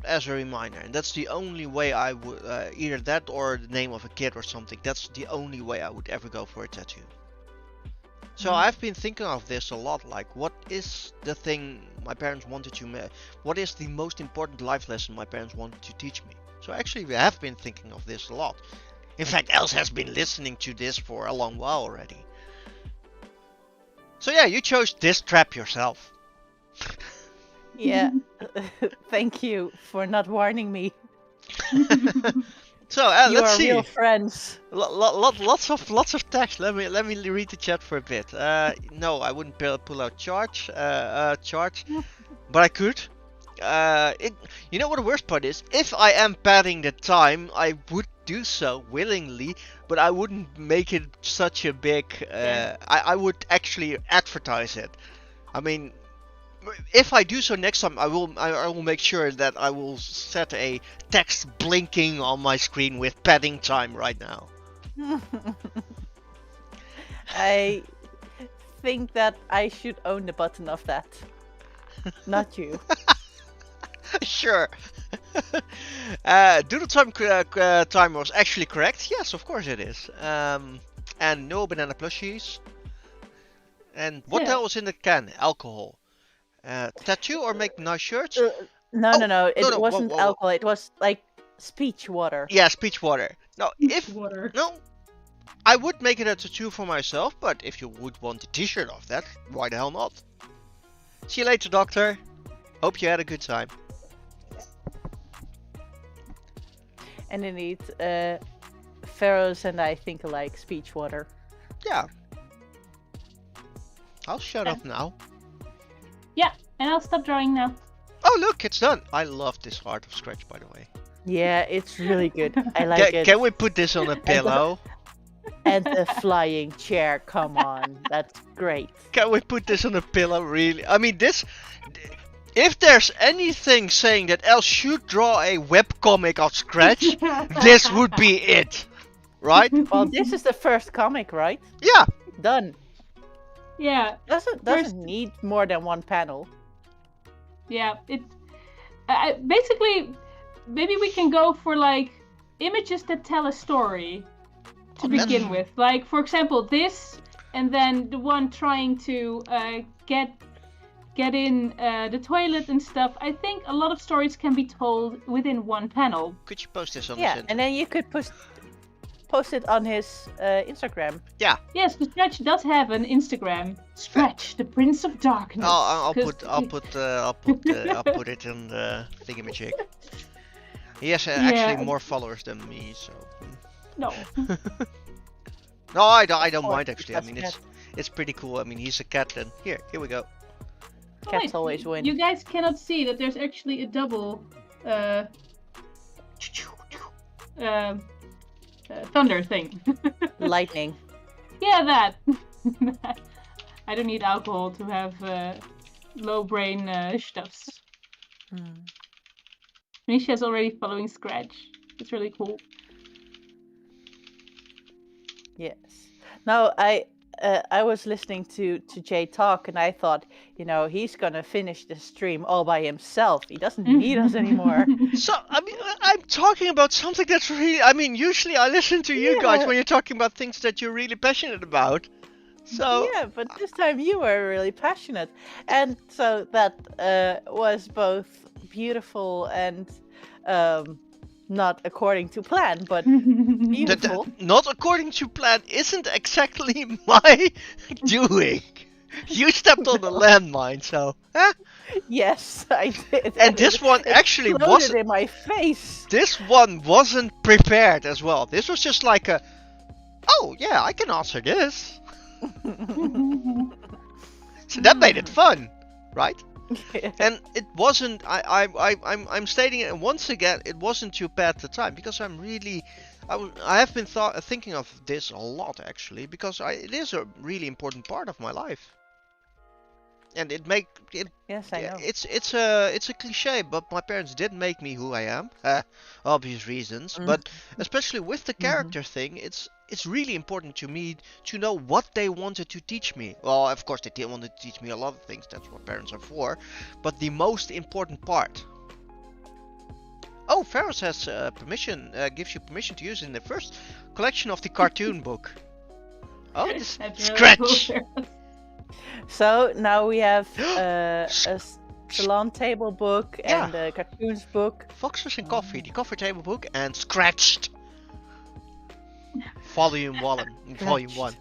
[SPEAKER 1] as a reminder, and that's the only way I would either that or the name of a kid or something. That's the only way I would ever go for a tattoo. So I've been thinking of this a lot, like what is the thing my parents wanted to what is the most important life lesson my parents wanted to teach me? So actually we have been thinking of this a lot. In fact, Els has been listening to this for a long while already. So yeah, you chose this trap yourself.
[SPEAKER 2] Yeah, thank you for not warning me.
[SPEAKER 1] So
[SPEAKER 2] you
[SPEAKER 1] let's
[SPEAKER 2] are
[SPEAKER 1] see.
[SPEAKER 2] Real friends.
[SPEAKER 1] Lots of text. Let me read the chat for a bit. No, I wouldn't pull out charge, but I could. You know what the worst part is? If I am padding the time, I would do so willingly, but I wouldn't make it such a big. I would actually advertise it. I mean, if I do so next time, I will make sure that I will set a text blinking on my screen with padding time right now.
[SPEAKER 2] I think that I should own the button of that, not you.
[SPEAKER 1] Sure. Doodle time timer was actually correct. Yes, of course it is. And no banana plushies. And what the hell was in the can? Alcohol. Tattoo or make nice shirts?
[SPEAKER 2] No. It wasn't
[SPEAKER 1] whoa.
[SPEAKER 2] alcohol. It was like speech water.
[SPEAKER 1] Yeah, speech water. No,
[SPEAKER 3] Water.
[SPEAKER 1] no, I would make it a tattoo for myself. But if you would want a T-shirt of that, why the hell not? See you later, doctor. Hope you had a good time.
[SPEAKER 2] And indeed, Pharaohs and I think alike. Speech water.
[SPEAKER 1] Yeah. I'll shut up now.
[SPEAKER 3] Yeah, and I'll stop drawing now.
[SPEAKER 1] Oh look, it's done. I love this art of Scratch, by the way.
[SPEAKER 2] Yeah, it's really good. I like it.
[SPEAKER 1] Can we put this on a pillow?
[SPEAKER 2] And the flying chair, come on. That's great.
[SPEAKER 1] Can we put this on a pillow, really? I mean, this... If there's anything saying that Els should draw a webcomic of Scratch, this would be it. right?
[SPEAKER 2] Well, this is the first comic, right?
[SPEAKER 1] Yeah.
[SPEAKER 2] Done.
[SPEAKER 3] Yeah,
[SPEAKER 2] Doesn't
[SPEAKER 3] First-
[SPEAKER 2] need more than one panel.
[SPEAKER 3] yeah. It basically maybe we can go for like images that tell a story to
[SPEAKER 1] Oh,
[SPEAKER 3] begin
[SPEAKER 1] that's-
[SPEAKER 3] with. Like for example, this, and then the one trying to get in the toilet and stuff. I think a lot of stories can be told within one panel.
[SPEAKER 1] Could you post this on the
[SPEAKER 2] Yeah,
[SPEAKER 1] center?
[SPEAKER 2] and then you could post it on his Instagram.
[SPEAKER 3] Yes, the Scratch does have an Instagram. Scratch, the Prince of Darkness.
[SPEAKER 1] I'll
[SPEAKER 3] 'Cause
[SPEAKER 1] put it in the thingamajig. He has actually more followers than me, so.
[SPEAKER 3] No.
[SPEAKER 1] No, I don't
[SPEAKER 2] course,
[SPEAKER 1] mind actually. I
[SPEAKER 2] that's
[SPEAKER 1] mean, it's pretty cool. I mean, he's a cat. And here we go.
[SPEAKER 2] Cats
[SPEAKER 3] Wait,
[SPEAKER 2] always win.
[SPEAKER 3] You guys cannot see that there's actually a double thunder thing.
[SPEAKER 2] Lightning.
[SPEAKER 3] Yeah, that. I don't need alcohol to have low brain stuffs.
[SPEAKER 2] Hmm.
[SPEAKER 3] Misha's already following Scratch. It's really cool.
[SPEAKER 2] Yes. No, I was listening to Jay talk, and I thought, he's gonna finish the stream all by himself. He doesn't need us anymore.
[SPEAKER 1] So I mean, I'm talking about something that's really. I mean, usually I listen to you guys
[SPEAKER 2] Yeah.
[SPEAKER 1] when you're talking about things that you're really passionate about. So
[SPEAKER 2] Yeah, but this time you were really passionate, and so that was both beautiful and not according to plan, but beautiful.
[SPEAKER 1] not according to plan isn't exactly my doing. You stepped on the landmine, so.
[SPEAKER 2] Yes, I did.
[SPEAKER 1] And this one
[SPEAKER 2] it
[SPEAKER 1] actually
[SPEAKER 2] exploded
[SPEAKER 1] wasn't.
[SPEAKER 2] in my face.
[SPEAKER 1] This one wasn't prepared as well. This was just like a. Oh yeah, I can answer this. So that made it fun, right? And it wasn't. I'm stating it once again. It wasn't too bad at the time because I'm really. I have been thinking of this a lot actually because it is a really important part of my life. And it.
[SPEAKER 2] Yes, I know.
[SPEAKER 1] It's a cliche, but my parents did make me who I am, obvious reasons. But especially with the character thing, it's really important to me to know what they wanted to teach me. Well, of course they did want to teach me a lot of things. That's what parents are for. But the most important part. Oh, Ferris has permission. Gives you permission to use it in the first collection of the cartoon book. Oh, this
[SPEAKER 3] That's really
[SPEAKER 1] Scratch.
[SPEAKER 3] cool.
[SPEAKER 2] So now we have a salon table book and a cartoons book.
[SPEAKER 1] Foxes and Coffee, the coffee table book, and Scratched. Volume 1. Volume 1.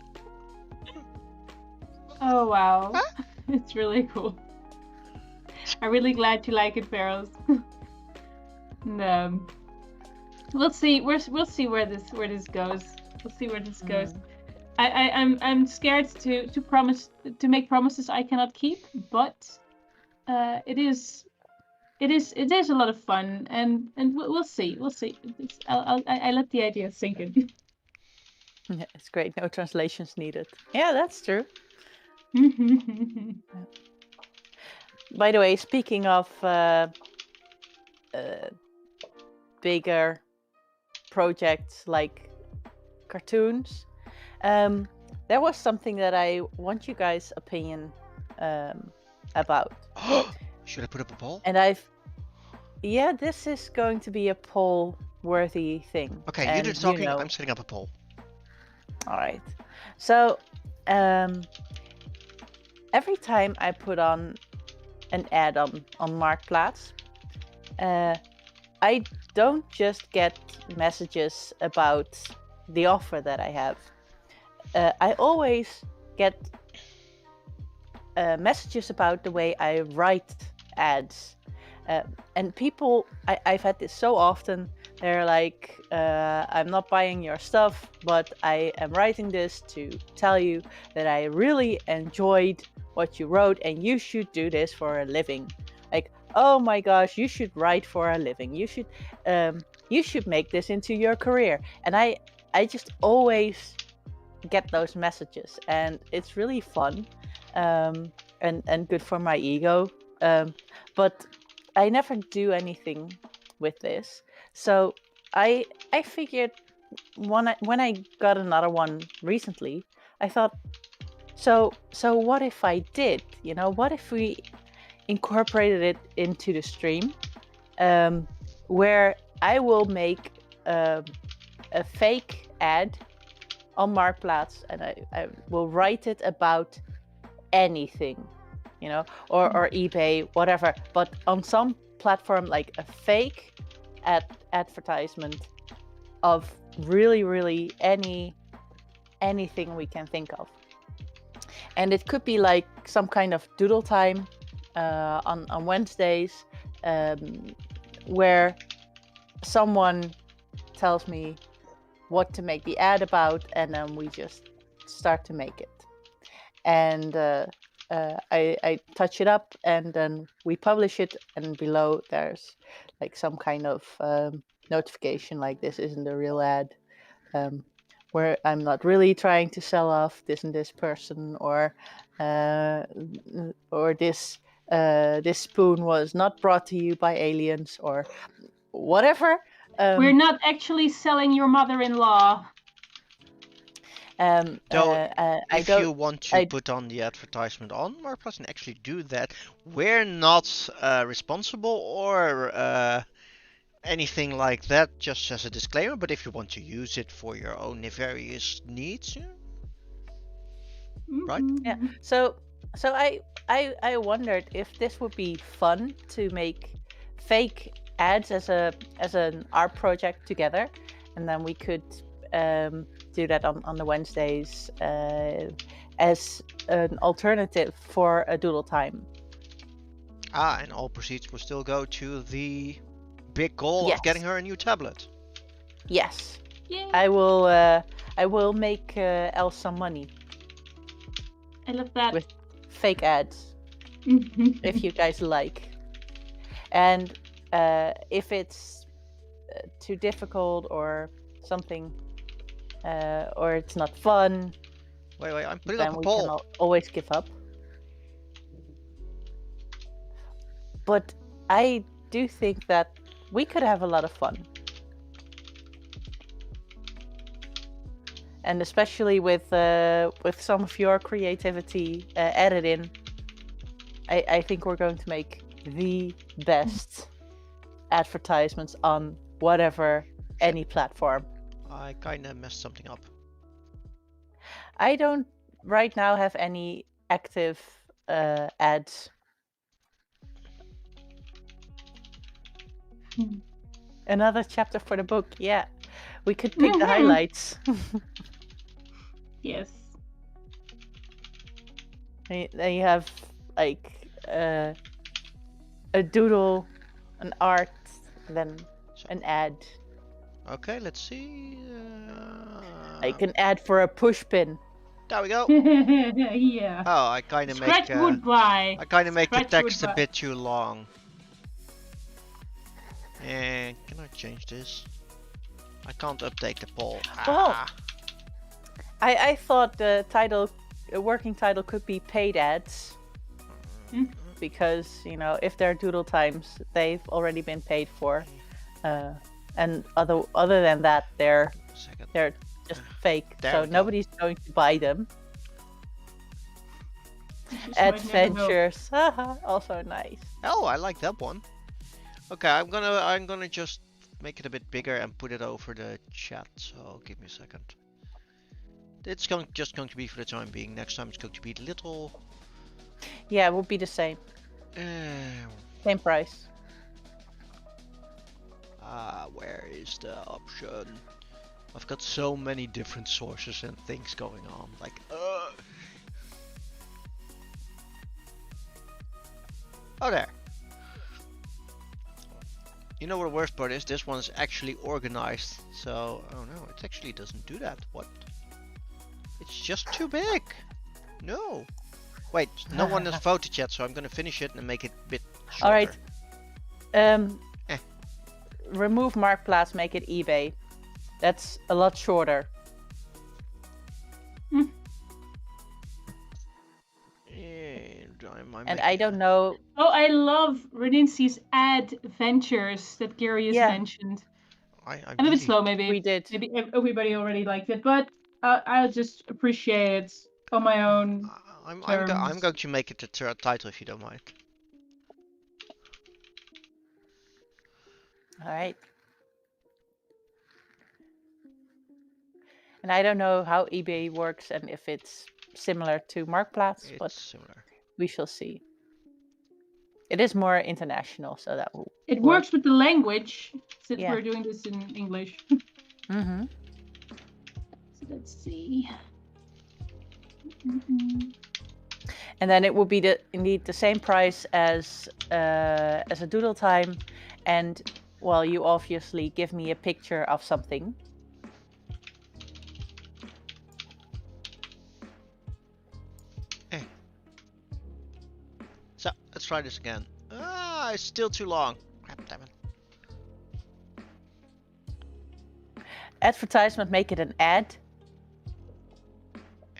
[SPEAKER 3] Oh wow,
[SPEAKER 1] Huh?
[SPEAKER 3] it's really cool. I'm really glad you like it, Barrows. And, we'll see. We'll see where this goes. We'll see where this goes. I'm scared to make promises I cannot keep, but it is a lot of fun, and we'll see. I let the idea sink in.
[SPEAKER 2] Yeah, it's great. No translations needed. Yeah, that's true. By the way, speaking of bigger projects like cartoons, there was something that I want you guys' opinion about.
[SPEAKER 1] Should I put up a poll?
[SPEAKER 2] And this is going to be a poll-worthy thing.
[SPEAKER 1] Okay, you
[SPEAKER 2] and
[SPEAKER 1] do the talking.
[SPEAKER 2] know.
[SPEAKER 1] I'm setting up a poll.
[SPEAKER 2] All right. So, every time I put on an ad on Marktplaats, I don't just get messages about the offer that I have. I always get messages about the way I write ads. And people, I've had this so often, they're like, I'm not buying your stuff, but I am writing this to tell you that I really enjoyed what you wrote and you should do this for a living. Like, oh my gosh, you should write for a living. You should make this into your career. And I just always get those messages, and it's really fun, and good for my ego. But I never do anything with this, so I figured when I got another one recently, I thought, so what if I did? You know, what if we incorporated it into the stream, where I will make a fake ad on Marktplaats, and I will write it about anything, you know, or eBay, whatever, but on some platform, like a fake advertisement of really anything we can think of. And it could be like some kind of doodle time on Wednesdays, where someone tells me what to make the ad about, and then we just start to make it. And I touch it up, and then we publish it, and below there's like some kind of notification like this isn't a real ad, where I'm not really trying to sell off this and this person, or this spoon was not brought to you by aliens, or whatever.
[SPEAKER 3] We're not actually selling your mother-in-law.
[SPEAKER 1] If you want to put on the advertisement on Marktplaats and actually do that, we're not responsible or anything like that, just as a disclaimer. But if you want to use it for your own nefarious needs, right?
[SPEAKER 2] Yeah. So I wondered if this would be fun to make fake ads as an art project together, and then we could do that on the Wednesdays as an alternative for a doodle time.
[SPEAKER 1] And all proceeds will still go to the big goal
[SPEAKER 2] Yes.
[SPEAKER 1] of getting her a new tablet.
[SPEAKER 2] Yes.
[SPEAKER 3] Yay.
[SPEAKER 2] I will make Elle some money
[SPEAKER 3] I love that.
[SPEAKER 2] with fake ads, if you guys like. And if it's too difficult or something, or it's not fun,
[SPEAKER 1] Wait, I'm putting
[SPEAKER 2] then
[SPEAKER 1] up a
[SPEAKER 2] we
[SPEAKER 1] poll.
[SPEAKER 2] can always give up. But I do think that we could have a lot of fun. And especially with some of your creativity added in, I think we're going to make the best advertisements on whatever, any platform.
[SPEAKER 1] I kinda messed something up.
[SPEAKER 2] I don't right now have any active ads. Another chapter for the book, yeah. We could pick the highlights.
[SPEAKER 3] Yes.
[SPEAKER 2] Then you have like a doodle, an art, then an ad.
[SPEAKER 1] Okay, let's see.
[SPEAKER 2] Like an ad for a push pin.
[SPEAKER 1] There we go.
[SPEAKER 3] Yeah.
[SPEAKER 1] Oh, I kind of
[SPEAKER 3] Scratch
[SPEAKER 1] make.
[SPEAKER 3] goodbye.
[SPEAKER 1] I kind of make the
[SPEAKER 3] Scratch
[SPEAKER 1] text a
[SPEAKER 3] goodbye.
[SPEAKER 1] bit too long. And can I change this? I can't update the poll.
[SPEAKER 2] Oh. I thought the title, a working title, could be paid ads. Because, you know, if they're doodle times, they've already been paid for. And other than that, they're just fake.
[SPEAKER 1] There
[SPEAKER 2] so
[SPEAKER 1] we go.
[SPEAKER 2] nobody's going to buy them.
[SPEAKER 3] Just might never know.
[SPEAKER 2] Adventures, haha, also nice.
[SPEAKER 1] Oh, I like that one. Okay, I'm gonna just make it a bit bigger and put it over the chat. So give me a second. It's just going to be for the time being. Next time it's going to be little.
[SPEAKER 2] Yeah, it will be the same. Same price.
[SPEAKER 1] Where is the option? I've got so many different sources and things going on. Like, Oh, there. You know what the worst part is? This one is actually organized. So, oh no, it actually doesn't do that. What? It's just too big. No. Wait, no one has voted yet, so I'm gonna finish it and make it a bit shorter.
[SPEAKER 2] All right. Remove Marktplaats, make it eBay. That's a lot shorter. And I don't know.
[SPEAKER 3] Oh, I love Reninsi's adventures that Gary has mentioned.
[SPEAKER 1] I
[SPEAKER 3] I'm a bit
[SPEAKER 1] really.
[SPEAKER 3] slow, maybe.
[SPEAKER 2] We did.
[SPEAKER 3] Maybe everybody already liked it, but I'll just appreciate it on my own
[SPEAKER 1] I'm
[SPEAKER 3] terms.
[SPEAKER 1] going to make it the title if you don't mind.
[SPEAKER 2] All right. And I don't know how eBay works and if it's similar to Marktplaats,
[SPEAKER 1] It's
[SPEAKER 2] but
[SPEAKER 1] similar.
[SPEAKER 2] we shall see. It is more international, so that will
[SPEAKER 3] It
[SPEAKER 2] work.
[SPEAKER 3] works with the language since
[SPEAKER 2] Yeah.
[SPEAKER 3] we're doing this in English.
[SPEAKER 2] Mm-hmm.
[SPEAKER 3] So let's see. Mm-mm.
[SPEAKER 2] And then it will be indeed the same price as a doodle time, and well, you obviously give me a picture of something.
[SPEAKER 1] So let's try this again. Ah, it's still too long. Crap, damn it.
[SPEAKER 2] Advertisement, make it an ad.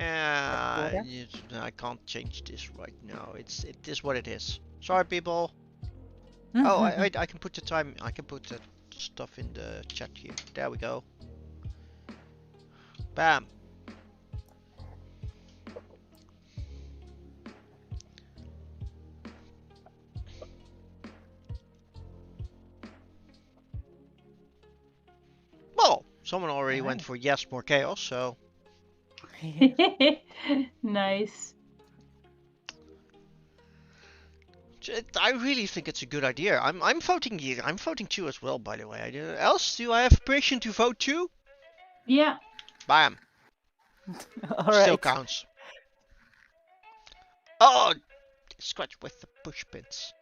[SPEAKER 1] I can't change this right now. It is what it is. Sorry, people.
[SPEAKER 2] Mm-hmm.
[SPEAKER 1] Oh, I can put the time. I can put the stuff in the chat here. There we go. Bam. Well, someone already went
[SPEAKER 2] Alright.
[SPEAKER 1] for yes, more chaos. So
[SPEAKER 3] Nice.
[SPEAKER 1] I really think it's a good idea. I'm voting. I'm voting too as well. By the way, else do I have permission to vote too?
[SPEAKER 3] Yeah.
[SPEAKER 1] Bam.
[SPEAKER 2] All
[SPEAKER 1] Still
[SPEAKER 2] right.
[SPEAKER 1] counts. Oh, scratch with the push pins.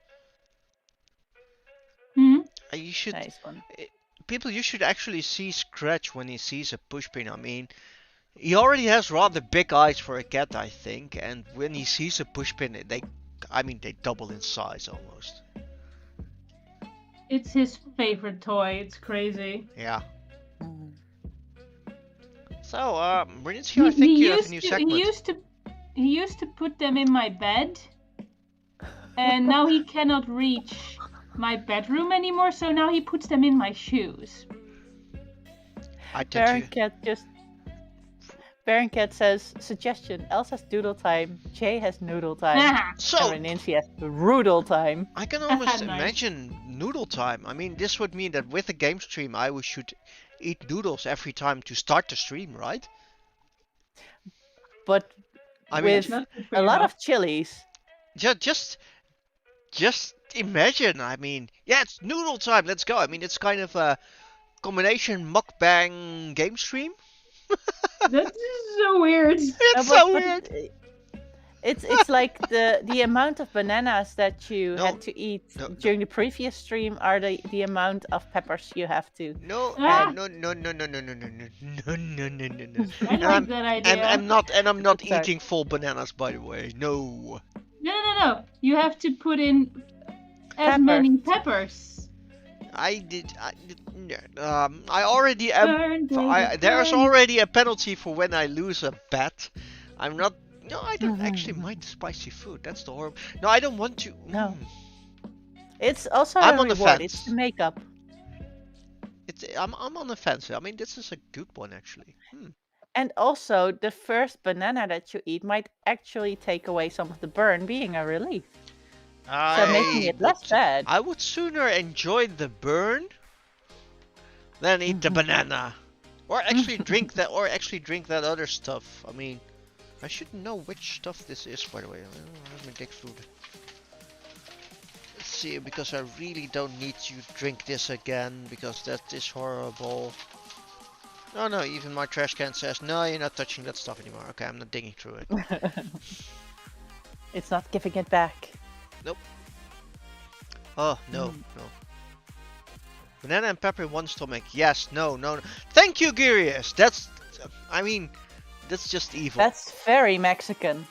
[SPEAKER 3] Hmm?
[SPEAKER 1] You should.
[SPEAKER 2] Nice one.
[SPEAKER 1] People, you should actually see Scratch when he sees a pushpin. I mean, he already has rather big eyes for a cat, I think, and when he sees a pushpin, they double in size almost.
[SPEAKER 3] It's his favorite toy. It's crazy.
[SPEAKER 1] Yeah.
[SPEAKER 2] Mm.
[SPEAKER 1] So, Brininsky, I think you have a new segment.
[SPEAKER 3] He used to put them in my bed, and now he cannot reach my bedroom anymore. So now he puts them in my shoes.
[SPEAKER 1] I tend
[SPEAKER 2] Baron
[SPEAKER 1] to.
[SPEAKER 2] Cat just. Baron Cat says, suggestion, Elsa has doodle time, Jay has noodle time,
[SPEAKER 1] So,
[SPEAKER 2] and Nancy has roodle time.
[SPEAKER 1] I can almost
[SPEAKER 3] Nice.
[SPEAKER 1] imagine noodle time. I mean, this would mean that with a game stream, I should eat noodles every time to start the stream, right?
[SPEAKER 2] But
[SPEAKER 1] I mean,
[SPEAKER 2] with
[SPEAKER 3] Not good for
[SPEAKER 2] a
[SPEAKER 3] your
[SPEAKER 2] lot
[SPEAKER 3] health.
[SPEAKER 2] of chilies.
[SPEAKER 1] just imagine. I mean, yeah, it's noodle time. Let's go. I mean, it's kind of a combination mukbang game stream.
[SPEAKER 3] That's so weird.
[SPEAKER 1] It's
[SPEAKER 2] No,
[SPEAKER 1] so weird.
[SPEAKER 2] It's like the amount of bananas that you
[SPEAKER 1] No,
[SPEAKER 2] had to eat
[SPEAKER 1] no.
[SPEAKER 2] during the previous stream are the amount of peppers you have to.
[SPEAKER 1] No,
[SPEAKER 3] Ah.
[SPEAKER 1] no, no, no, no, no, no, no, no, no, no, no, no.
[SPEAKER 3] I like that idea.
[SPEAKER 1] And I'm not
[SPEAKER 2] Sorry.
[SPEAKER 1] eating full bananas, by the way. No.
[SPEAKER 3] No. You have to put in as
[SPEAKER 2] Pepper.
[SPEAKER 3] many peppers.
[SPEAKER 1] I already am.
[SPEAKER 3] Burn, baby,
[SPEAKER 1] There's
[SPEAKER 3] burn.
[SPEAKER 1] already a penalty for when I lose a bet. I'm not. No, I don't
[SPEAKER 2] Mhm.
[SPEAKER 1] actually mind spicy food. That's the horrible. No, I don't want to.
[SPEAKER 2] No. It's also
[SPEAKER 1] I'm
[SPEAKER 2] a
[SPEAKER 1] on the
[SPEAKER 2] reward. It's
[SPEAKER 1] fence.
[SPEAKER 2] the makeup.
[SPEAKER 1] I'm on the fence. I mean, this is a good one actually.
[SPEAKER 2] And also, the first banana that you eat might actually take away some of the burn, being a relief. So making it less bad.
[SPEAKER 1] I would sooner enjoy the burn than eat the banana, or actually drink that, other stuff. I mean, I should know which stuff this is, by the way. Let me dig through it. Let's see, because I really don't need to drink this again, because that is horrible. No, even my trash can says, no, you're not touching that stuff anymore. Okay, I'm not digging through it.
[SPEAKER 2] It's not giving it back.
[SPEAKER 1] Oh, no. Banana and pepper in one stomach. Yes, no. Thank you, Girius. That's just evil.
[SPEAKER 2] That's very Mexican.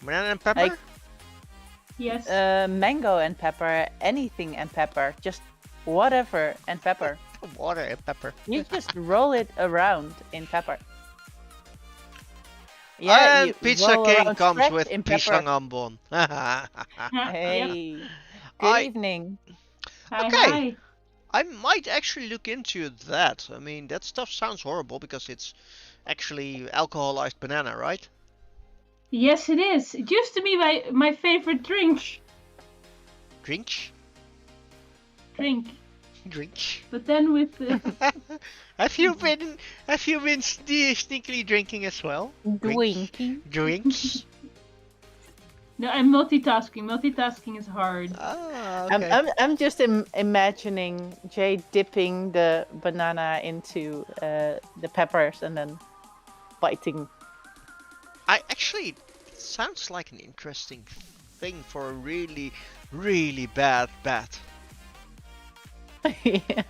[SPEAKER 1] Banana and pepper?
[SPEAKER 2] Like-
[SPEAKER 3] Yes.
[SPEAKER 2] Mango and pepper, anything and pepper, just whatever and pepper.
[SPEAKER 1] Water and pepper.
[SPEAKER 2] You just roll it around in pepper. Yeah,
[SPEAKER 1] And
[SPEAKER 2] you
[SPEAKER 1] Pizza
[SPEAKER 2] roll
[SPEAKER 1] King
[SPEAKER 2] around
[SPEAKER 1] comes
[SPEAKER 2] Scratch
[SPEAKER 1] with
[SPEAKER 2] in pepper.
[SPEAKER 1] pisang ambon.
[SPEAKER 3] Yeah.
[SPEAKER 2] Hey, good
[SPEAKER 1] I-
[SPEAKER 2] evening.
[SPEAKER 3] Hi,
[SPEAKER 1] Okay.
[SPEAKER 3] hi.
[SPEAKER 1] I might actually look into that. I mean, that stuff sounds horrible because it's actually alcoholized banana, right?
[SPEAKER 3] Yes, it is. It used to be my favorite drink.
[SPEAKER 1] Drink?
[SPEAKER 3] Drink.
[SPEAKER 1] Drink.
[SPEAKER 3] But then with
[SPEAKER 1] have you been sneakily drinking as well?
[SPEAKER 2] Drinking.
[SPEAKER 1] Drink.
[SPEAKER 3] no, I'm multitasking. Multitasking is hard.
[SPEAKER 1] Ah, okay.
[SPEAKER 2] I'm just imagining Jay dipping the banana into the peppers and then biting.
[SPEAKER 1] I actually, it sounds like an interesting thing for a really, really bad bat.
[SPEAKER 2] Yeah.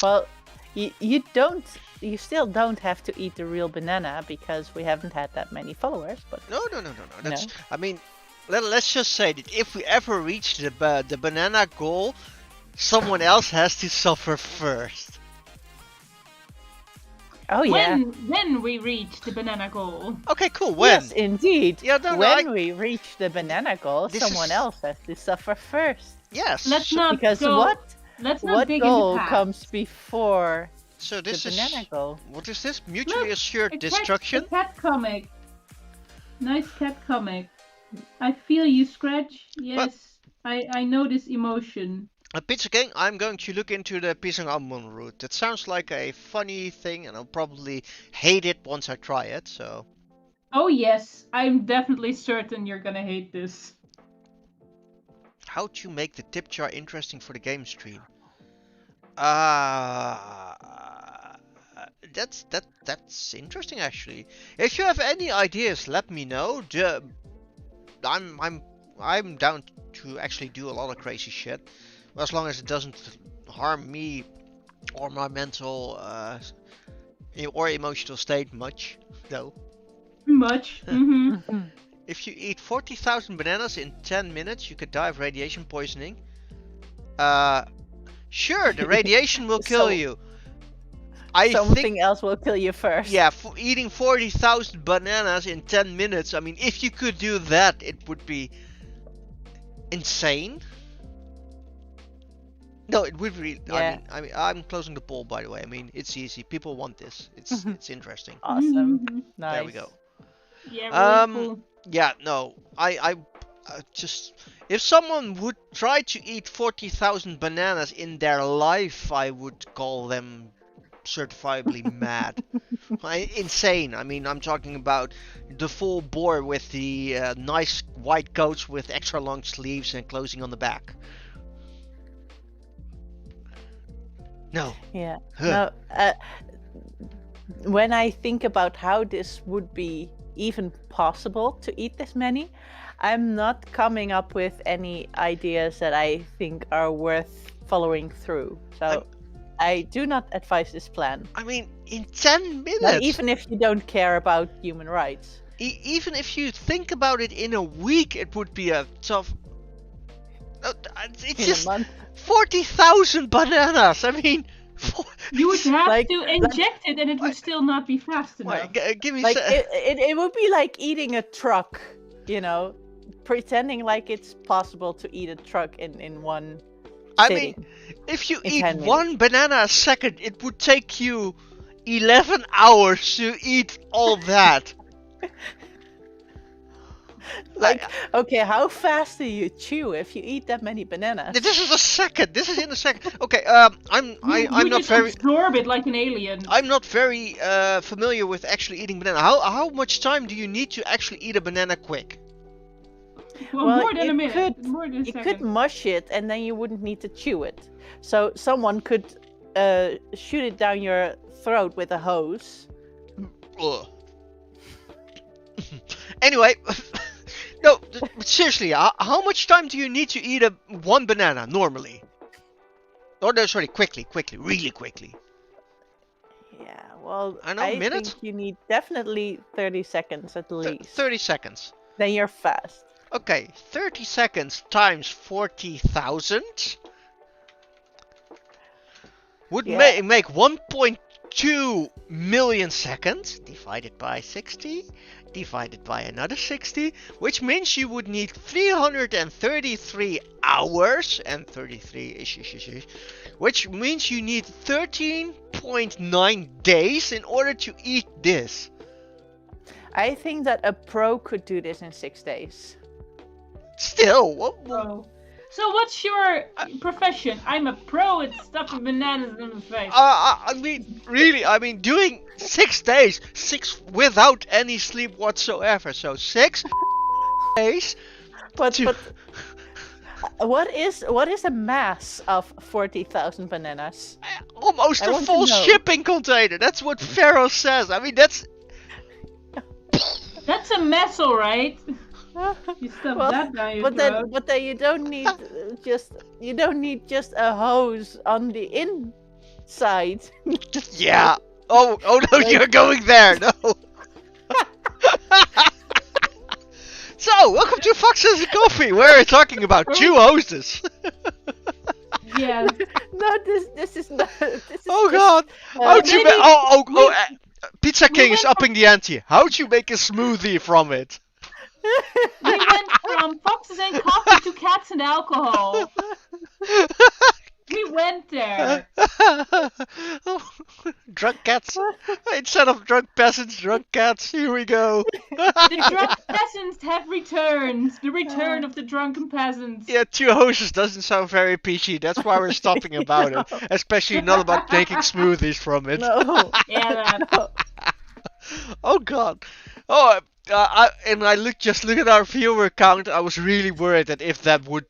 [SPEAKER 2] Well, you still don't have to eat the real banana because we haven't had that many followers. But
[SPEAKER 1] No. That's. I mean, let's just say that if we ever reach the banana goal, someone else has to suffer first.
[SPEAKER 2] oh yeah,
[SPEAKER 3] When we reach the banana goal.
[SPEAKER 1] Okay, cool. When?
[SPEAKER 2] yes indeed.
[SPEAKER 1] Yeah, no,
[SPEAKER 2] when we reach the banana goal,
[SPEAKER 1] This
[SPEAKER 2] someone
[SPEAKER 1] is-
[SPEAKER 2] else has to suffer first.
[SPEAKER 1] Yes.
[SPEAKER 3] Let's not
[SPEAKER 2] Because
[SPEAKER 3] go. Let's not
[SPEAKER 2] what
[SPEAKER 3] dig
[SPEAKER 2] goal
[SPEAKER 3] into past.
[SPEAKER 2] comes before
[SPEAKER 1] So
[SPEAKER 2] the
[SPEAKER 1] this is
[SPEAKER 2] banana goal?
[SPEAKER 1] what is this? Mutually
[SPEAKER 3] Look,
[SPEAKER 1] assured
[SPEAKER 3] A
[SPEAKER 1] destruction.
[SPEAKER 3] cat comic. Nice cat comic. I feel you, Scratch. Yes, I know this emotion.
[SPEAKER 1] Pizza King, I'm going to look into the Pisang Ambon route. It sounds like a funny thing, and I'll probably hate it once I try it. So
[SPEAKER 3] Oh yes, I'm definitely certain you're gonna hate this.
[SPEAKER 1] how to make the tip jar interesting for the game stream? That's interesting actually. If you have any ideas, let me know. I'm down to actually do a lot of crazy shit, as long as it doesn't harm me or my mental or emotional state much, though.
[SPEAKER 3] Much. Mm-hmm.
[SPEAKER 1] If you eat 40,000 bananas in 10 minutes, you could die of radiation poisoning. Sure, the radiation will kill
[SPEAKER 2] So-
[SPEAKER 1] you. I
[SPEAKER 2] Something
[SPEAKER 1] think,
[SPEAKER 2] else will kill you first.
[SPEAKER 1] yeah, for eating 40,000 bananas in 10 minutes, I mean, if you could do that, it would be insane. No, it would really.
[SPEAKER 2] Yeah.
[SPEAKER 1] I mean, I'm closing the poll, by the way. I mean, it's easy. People want this. It's interesting.
[SPEAKER 2] Awesome.
[SPEAKER 3] Mhm.
[SPEAKER 2] Nice.
[SPEAKER 1] There we go.
[SPEAKER 3] Yeah, really cool.
[SPEAKER 1] Yeah, no, I just, if someone would try to eat 40,000 bananas in their life, I would call them certifiably mad. Insane. I mean, I'm talking about the full bore with the nice white coats with extra long sleeves and closing on the back. No.
[SPEAKER 2] Yeah.
[SPEAKER 1] Huh.
[SPEAKER 2] No, when I think about how this would be even possible to eat this many, I'm not coming up with any ideas that I think are worth following through. So I do not advise this plan.
[SPEAKER 1] I mean, in 10 minutes.
[SPEAKER 2] Not even if you don't care about human rights.
[SPEAKER 1] Even if you think about it, in a week, it would be a tough. It's
[SPEAKER 2] In
[SPEAKER 1] just
[SPEAKER 2] a month.
[SPEAKER 1] 40,000 bananas. I mean,
[SPEAKER 3] You would have
[SPEAKER 2] Like-
[SPEAKER 3] to inject it, and it would still not be fast enough.
[SPEAKER 1] Give me
[SPEAKER 2] Like
[SPEAKER 1] se-
[SPEAKER 2] it would be like eating a truck, you know, pretending like it's possible to eat a truck in one
[SPEAKER 1] I
[SPEAKER 2] sitting.
[SPEAKER 1] mean, if you
[SPEAKER 2] in
[SPEAKER 1] eat
[SPEAKER 2] 10
[SPEAKER 1] one banana a second, it would take you 11 hours to eat all that.
[SPEAKER 2] Like, okay, how fast do you chew if you eat that many bananas?
[SPEAKER 1] This is a second. This is in a second. Okay, I'm
[SPEAKER 3] You
[SPEAKER 1] not
[SPEAKER 3] just
[SPEAKER 1] very.
[SPEAKER 3] absorb it like an alien.
[SPEAKER 1] I'm not very familiar with actually eating banana. How much time do you need to actually eat a banana quick?
[SPEAKER 3] Well,
[SPEAKER 2] Well,
[SPEAKER 3] more than a
[SPEAKER 2] you
[SPEAKER 3] minute.
[SPEAKER 2] could-
[SPEAKER 3] More than a
[SPEAKER 2] You
[SPEAKER 3] second.
[SPEAKER 2] could mush it and then you wouldn't need to chew it. So someone could shoot it down your throat with a hose.
[SPEAKER 1] Ugh. Anyway, no, seriously, how much time do you need to eat one banana normally? Oh no, sorry, quickly, really quickly.
[SPEAKER 2] Yeah, well,
[SPEAKER 1] I know, minute?
[SPEAKER 2] think you need definitely 30 seconds at least.
[SPEAKER 1] 30 seconds.
[SPEAKER 2] Then you're fast.
[SPEAKER 1] Okay, 30 seconds times 40,000 would
[SPEAKER 2] Yeah.
[SPEAKER 1] make 2 million seconds divided by 60 divided by another 60, which means you would need 333 hours and 33 which means you need 13.9 days in order to eat this.
[SPEAKER 2] I think that a pro could do this in 6 days.
[SPEAKER 1] Still, what?
[SPEAKER 3] Oh. So what's your profession? I'm a pro at stuffing bananas in the face.
[SPEAKER 1] I mean, really, I mean, doing 6 days, 6 without any sleep whatsoever. So 6 days.
[SPEAKER 2] But what is a mass of 40,000 bananas?
[SPEAKER 1] Almost
[SPEAKER 2] I
[SPEAKER 1] a
[SPEAKER 2] want to
[SPEAKER 1] full
[SPEAKER 2] know.
[SPEAKER 1] shipping container. That's what Pharaoh says. I mean, that's.
[SPEAKER 3] That's a mess, all right. You stuff that down your throat.
[SPEAKER 2] But then you don't need just a hose on the inside.
[SPEAKER 1] Yeah. Oh no, you're going there. No. So, welcome to Foxes and Coffee, where we're talking about 2 hoses.
[SPEAKER 3] Yeah.
[SPEAKER 2] No, this is not. This is
[SPEAKER 1] Oh
[SPEAKER 2] just,
[SPEAKER 1] god. How'd you
[SPEAKER 3] maybe
[SPEAKER 1] Pizza King is
[SPEAKER 3] went
[SPEAKER 1] upping the ante. How'd you make a smoothie from it?
[SPEAKER 3] We went from foxes and coffee to cats and alcohol. We went there.
[SPEAKER 1] Drunk cats. Instead of drunk peasants, drunk cats. Here we go.
[SPEAKER 3] The drunk peasants have returned. The return of the drunken peasants.
[SPEAKER 1] Yeah, 2 hoses doesn't sound very peachy. That's why we're stopping about it. Especially not about making smoothies from it.
[SPEAKER 2] No.
[SPEAKER 3] Yeah, that.
[SPEAKER 1] Oh god. Oh, just look at our viewer count. I was really worried that if that would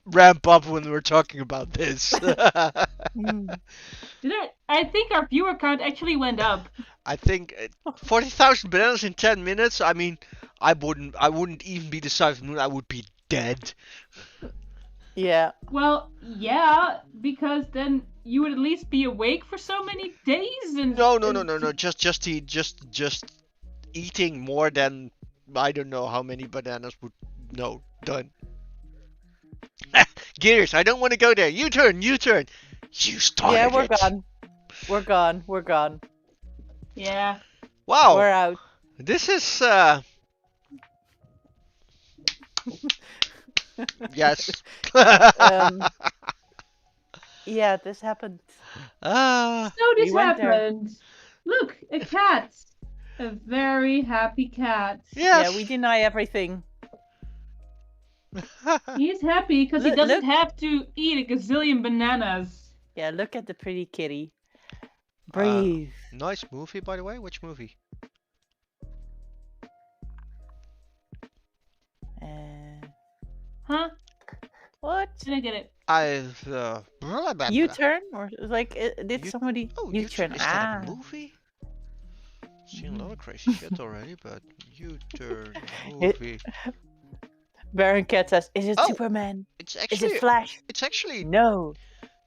[SPEAKER 1] ramp up when we were talking about this.
[SPEAKER 3] I think our viewer count actually went up.
[SPEAKER 1] I think 40,000 bananas in 10 minutes. I mean, I wouldn't even be the size of the moon. I would be dead.
[SPEAKER 2] Yeah.
[SPEAKER 3] Well, yeah, because then you would at least be awake for so many days. And
[SPEAKER 1] No. Just eating more than I don't know how many bananas would. No, done. Gears, I don't want to go there. U-turn. You started
[SPEAKER 2] Yeah, we're
[SPEAKER 1] it.
[SPEAKER 2] We're gone.
[SPEAKER 3] Yeah.
[SPEAKER 1] Wow.
[SPEAKER 2] We're out.
[SPEAKER 1] This is yes.
[SPEAKER 2] Yeah, this happened.
[SPEAKER 1] Ah.
[SPEAKER 3] So this
[SPEAKER 2] We went there.
[SPEAKER 3] happened. Look, a cat. A very happy cat.
[SPEAKER 1] Yes.
[SPEAKER 2] Yeah, we deny everything.
[SPEAKER 3] He's happy because he
[SPEAKER 2] Look-
[SPEAKER 3] doesn't
[SPEAKER 2] look.
[SPEAKER 3] have to eat a gazillion bananas.
[SPEAKER 2] Yeah, look at the pretty kitty. Breathe.
[SPEAKER 1] Nice movie, by the way. Which movie?
[SPEAKER 3] Huh?
[SPEAKER 2] What?
[SPEAKER 3] Didn't get it.
[SPEAKER 1] I've blah, blah, blah.
[SPEAKER 2] U-turn? Or like, did
[SPEAKER 1] U-
[SPEAKER 2] somebody
[SPEAKER 1] Oh,
[SPEAKER 2] U-turn?
[SPEAKER 1] Is that a movie? Seen a lot of crazy shit already, but U-turn movie.
[SPEAKER 2] Baron Cat says, "Is it
[SPEAKER 1] Oh,
[SPEAKER 2] Superman?
[SPEAKER 1] It's
[SPEAKER 2] Is
[SPEAKER 1] actually.
[SPEAKER 2] it Flash?
[SPEAKER 1] It's actually.
[SPEAKER 2] No,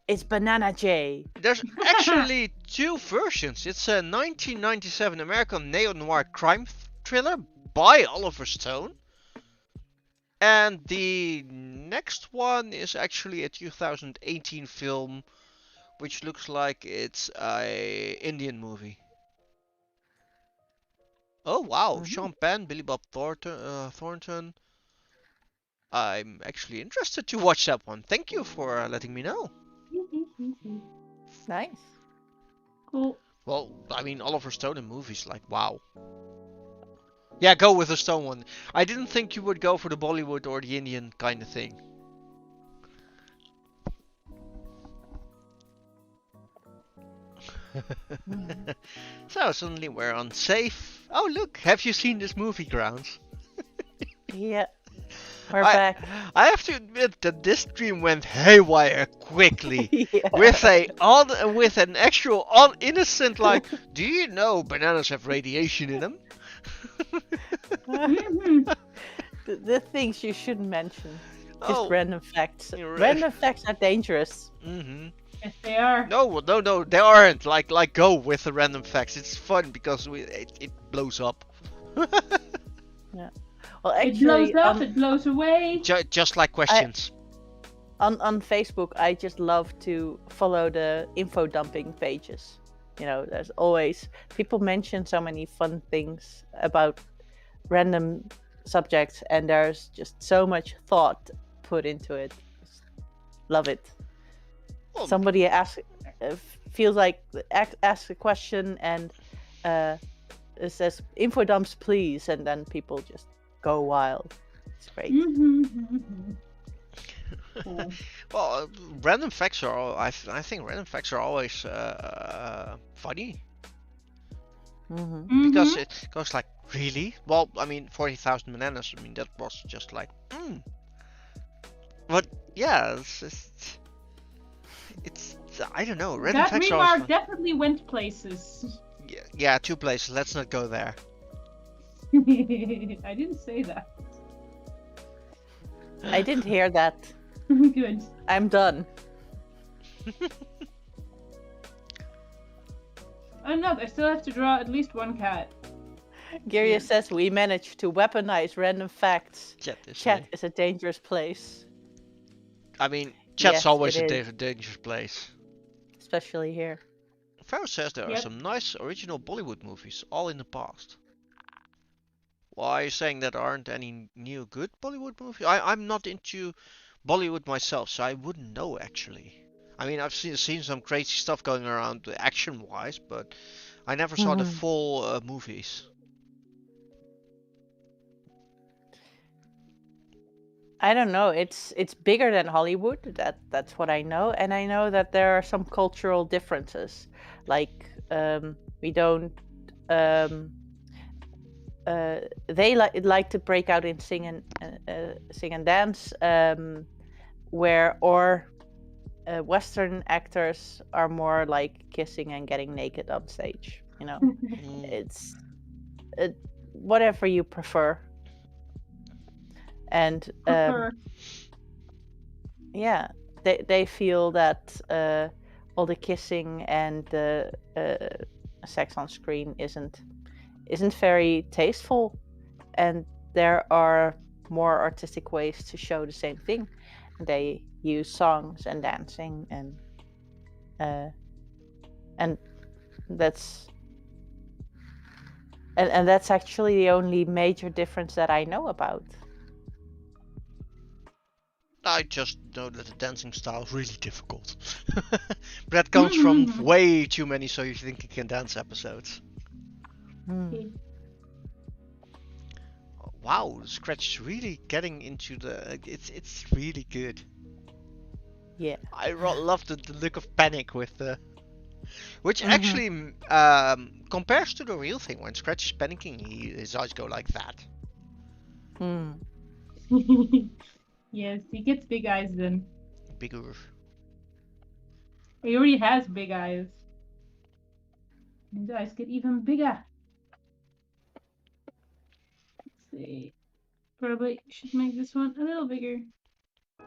[SPEAKER 2] it's Banana J."
[SPEAKER 1] There's actually 2 versions. It's a 1997 American neo-noir crime thriller by Oliver Stone. And the next one is actually a 2018 film, which looks like it's a Indian movie. Oh wow,
[SPEAKER 2] Mhm.
[SPEAKER 1] Sean Penn, Billy Bob Thornton. I'm actually interested to watch that one. Thank you for letting me know.
[SPEAKER 2] Nice.
[SPEAKER 3] Cool.
[SPEAKER 1] Well, I mean, Oliver Stone in movies, like, wow. Yeah, go with the Stone one. I didn't think you would go for the Bollywood or the Indian kind of thing. So, suddenly we're unsafe. Oh, look, have you seen this movie, Grounds?
[SPEAKER 2] Yeah, we're back.
[SPEAKER 1] I have to admit that this stream went haywire quickly.
[SPEAKER 2] Yeah.
[SPEAKER 1] With an actual innocent, like, do you know bananas have radiation in them?
[SPEAKER 3] Mhm.
[SPEAKER 2] The things you shouldn't mention. Just
[SPEAKER 1] Oh.
[SPEAKER 2] random facts.
[SPEAKER 1] You're right.
[SPEAKER 2] Random facts are dangerous.
[SPEAKER 1] Mm-hmm.
[SPEAKER 3] Yes, they are.
[SPEAKER 1] No, they aren't. Like, go with the random facts. It's fun because it blows up.
[SPEAKER 2] Well,
[SPEAKER 3] It blows
[SPEAKER 2] actually,
[SPEAKER 3] up, it blows away.
[SPEAKER 1] Just like questions.
[SPEAKER 2] on Facebook, I just love to follow the info dumping pages. You know, there's always people mention so many fun things about random subjects, and there's just so much thought put into it. Just love it.
[SPEAKER 1] Well,
[SPEAKER 2] Somebody feels like asks a question and it says info dumps please, and then people just go wild. It's great.
[SPEAKER 3] Cool.
[SPEAKER 1] well, random facts are. I think random facts are always funny because it goes like, really? Well, I mean, 40,000 bananas. I mean, that was just like, But yeah, it's I don't know. Random
[SPEAKER 3] That
[SPEAKER 1] facts are always
[SPEAKER 3] remark
[SPEAKER 1] fun.
[SPEAKER 3] definitely went places.
[SPEAKER 1] Yeah, 2 places. Let's not go there.
[SPEAKER 3] I didn't say that.
[SPEAKER 2] I didn't hear that.
[SPEAKER 3] Good.
[SPEAKER 2] I'm done.
[SPEAKER 3] I'm not. I still have to draw at least one cat.
[SPEAKER 2] Giria says we managed to weaponize random facts. Chat is a dangerous place.
[SPEAKER 1] I mean, chat's
[SPEAKER 2] Yes,
[SPEAKER 1] always a
[SPEAKER 2] it is.
[SPEAKER 1] dangerous place.
[SPEAKER 2] Especially here.
[SPEAKER 1] Pharaoh says there are
[SPEAKER 3] Yep.
[SPEAKER 1] some nice original Bollywood movies, all in the past. Why are you saying that aren't any new good Bollywood movies? I'm not into Bollywood myself, so I wouldn't know actually. I mean, I've seen some crazy stuff going around action-wise, but I never saw the full movies.
[SPEAKER 2] I don't know. It's bigger than Hollywood. That's what I know, and I know that there are some cultural differences. Like we don't. They like to break out in sing and dance, where Western actors are more like kissing and getting naked on stage. You know, it's whatever you prefer. And yeah, they feel that all the kissing and the sex on screen isn't very tasteful, and there are more artistic ways to show the same thing. They use songs and dancing, and that's actually the only major difference that I know about.
[SPEAKER 1] I just know that the dancing style is really difficult. But that comes from way too many So You Think You Can Dance episodes. Wow, Scratch is really getting into the... It's really good.
[SPEAKER 2] Yeah.
[SPEAKER 1] I love the look of panic with the... Which actually compares to the real thing. When Scratch is panicking, his eyes go like that.
[SPEAKER 3] Yes, he gets big eyes then.
[SPEAKER 1] Bigger.
[SPEAKER 3] He already has big eyes. His eyes get even bigger. Let's see. Probably should make this one a little bigger.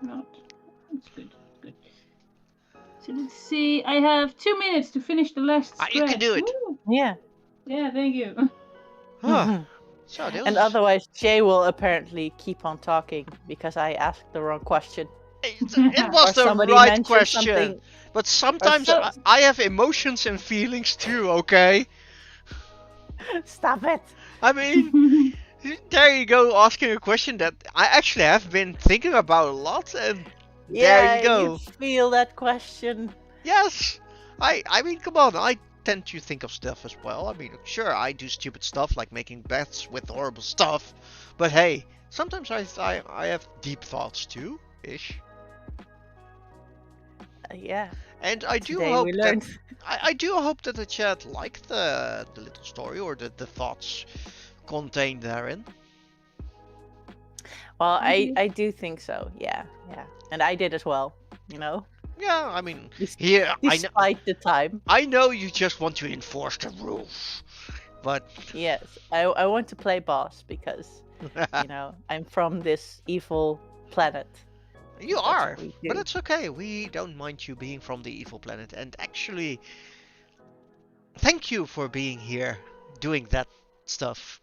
[SPEAKER 3] Not. That's good. Good. So let's see. I have 2 minutes to finish the last stretch.
[SPEAKER 1] You can do it.
[SPEAKER 3] Woo!
[SPEAKER 2] Yeah.
[SPEAKER 3] Yeah, thank you.
[SPEAKER 1] So
[SPEAKER 2] and otherwise, Jay will apparently keep on talking because I asked the wrong question.
[SPEAKER 1] It was the right question. But sometimes I have emotions and feelings too, okay?
[SPEAKER 2] Stop it.
[SPEAKER 1] I mean, there you go, asking a question that I actually have been thinking about a lot, and there you go.
[SPEAKER 2] You feel that question.
[SPEAKER 1] Yes. I mean, come on, I tend to think of stuff as well. I mean, sure, I do stupid stuff like making bets with horrible stuff, but hey, sometimes I have deep thoughts too, ish.
[SPEAKER 2] Yeah.
[SPEAKER 1] And I do hope that I do hope that the chat liked the little story or the thoughts contained therein.
[SPEAKER 2] Well, I do think so. Yeah. And I did as well, you know.
[SPEAKER 1] Yeah, I mean,
[SPEAKER 2] despite the time.
[SPEAKER 1] I know you just want to enforce the rules, but
[SPEAKER 2] yes, I want to play boss because you know I'm from this evil planet.
[SPEAKER 1] You are, but it's okay. We don't mind you being from the evil planet, and actually, thank you for being here, doing that stuff.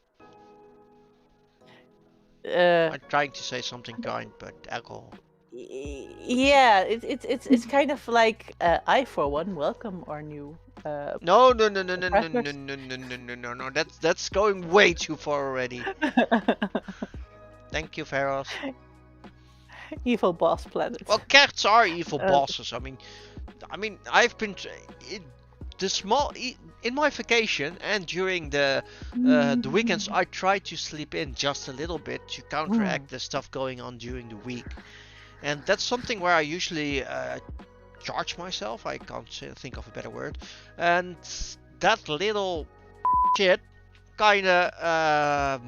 [SPEAKER 1] I'm trying to say something kind, but alcohol.
[SPEAKER 2] Yeah, it's kind of like I for one welcome our new
[SPEAKER 1] No, no, no, no, no, no, no,
[SPEAKER 2] Preppers?
[SPEAKER 1] no, no, no, no, no, no. That's going way too far already. Thank you, Pharaohs.
[SPEAKER 2] Evil boss planet.
[SPEAKER 1] Well, cats are evil
[SPEAKER 2] Uh,
[SPEAKER 1] bosses. I've been the small in my vacation and during the weekends. I try to sleep in just a little bit to counteract the stuff going on during the week, and that's something where I usually charge myself. I can't think of a better word, and that little shit kinda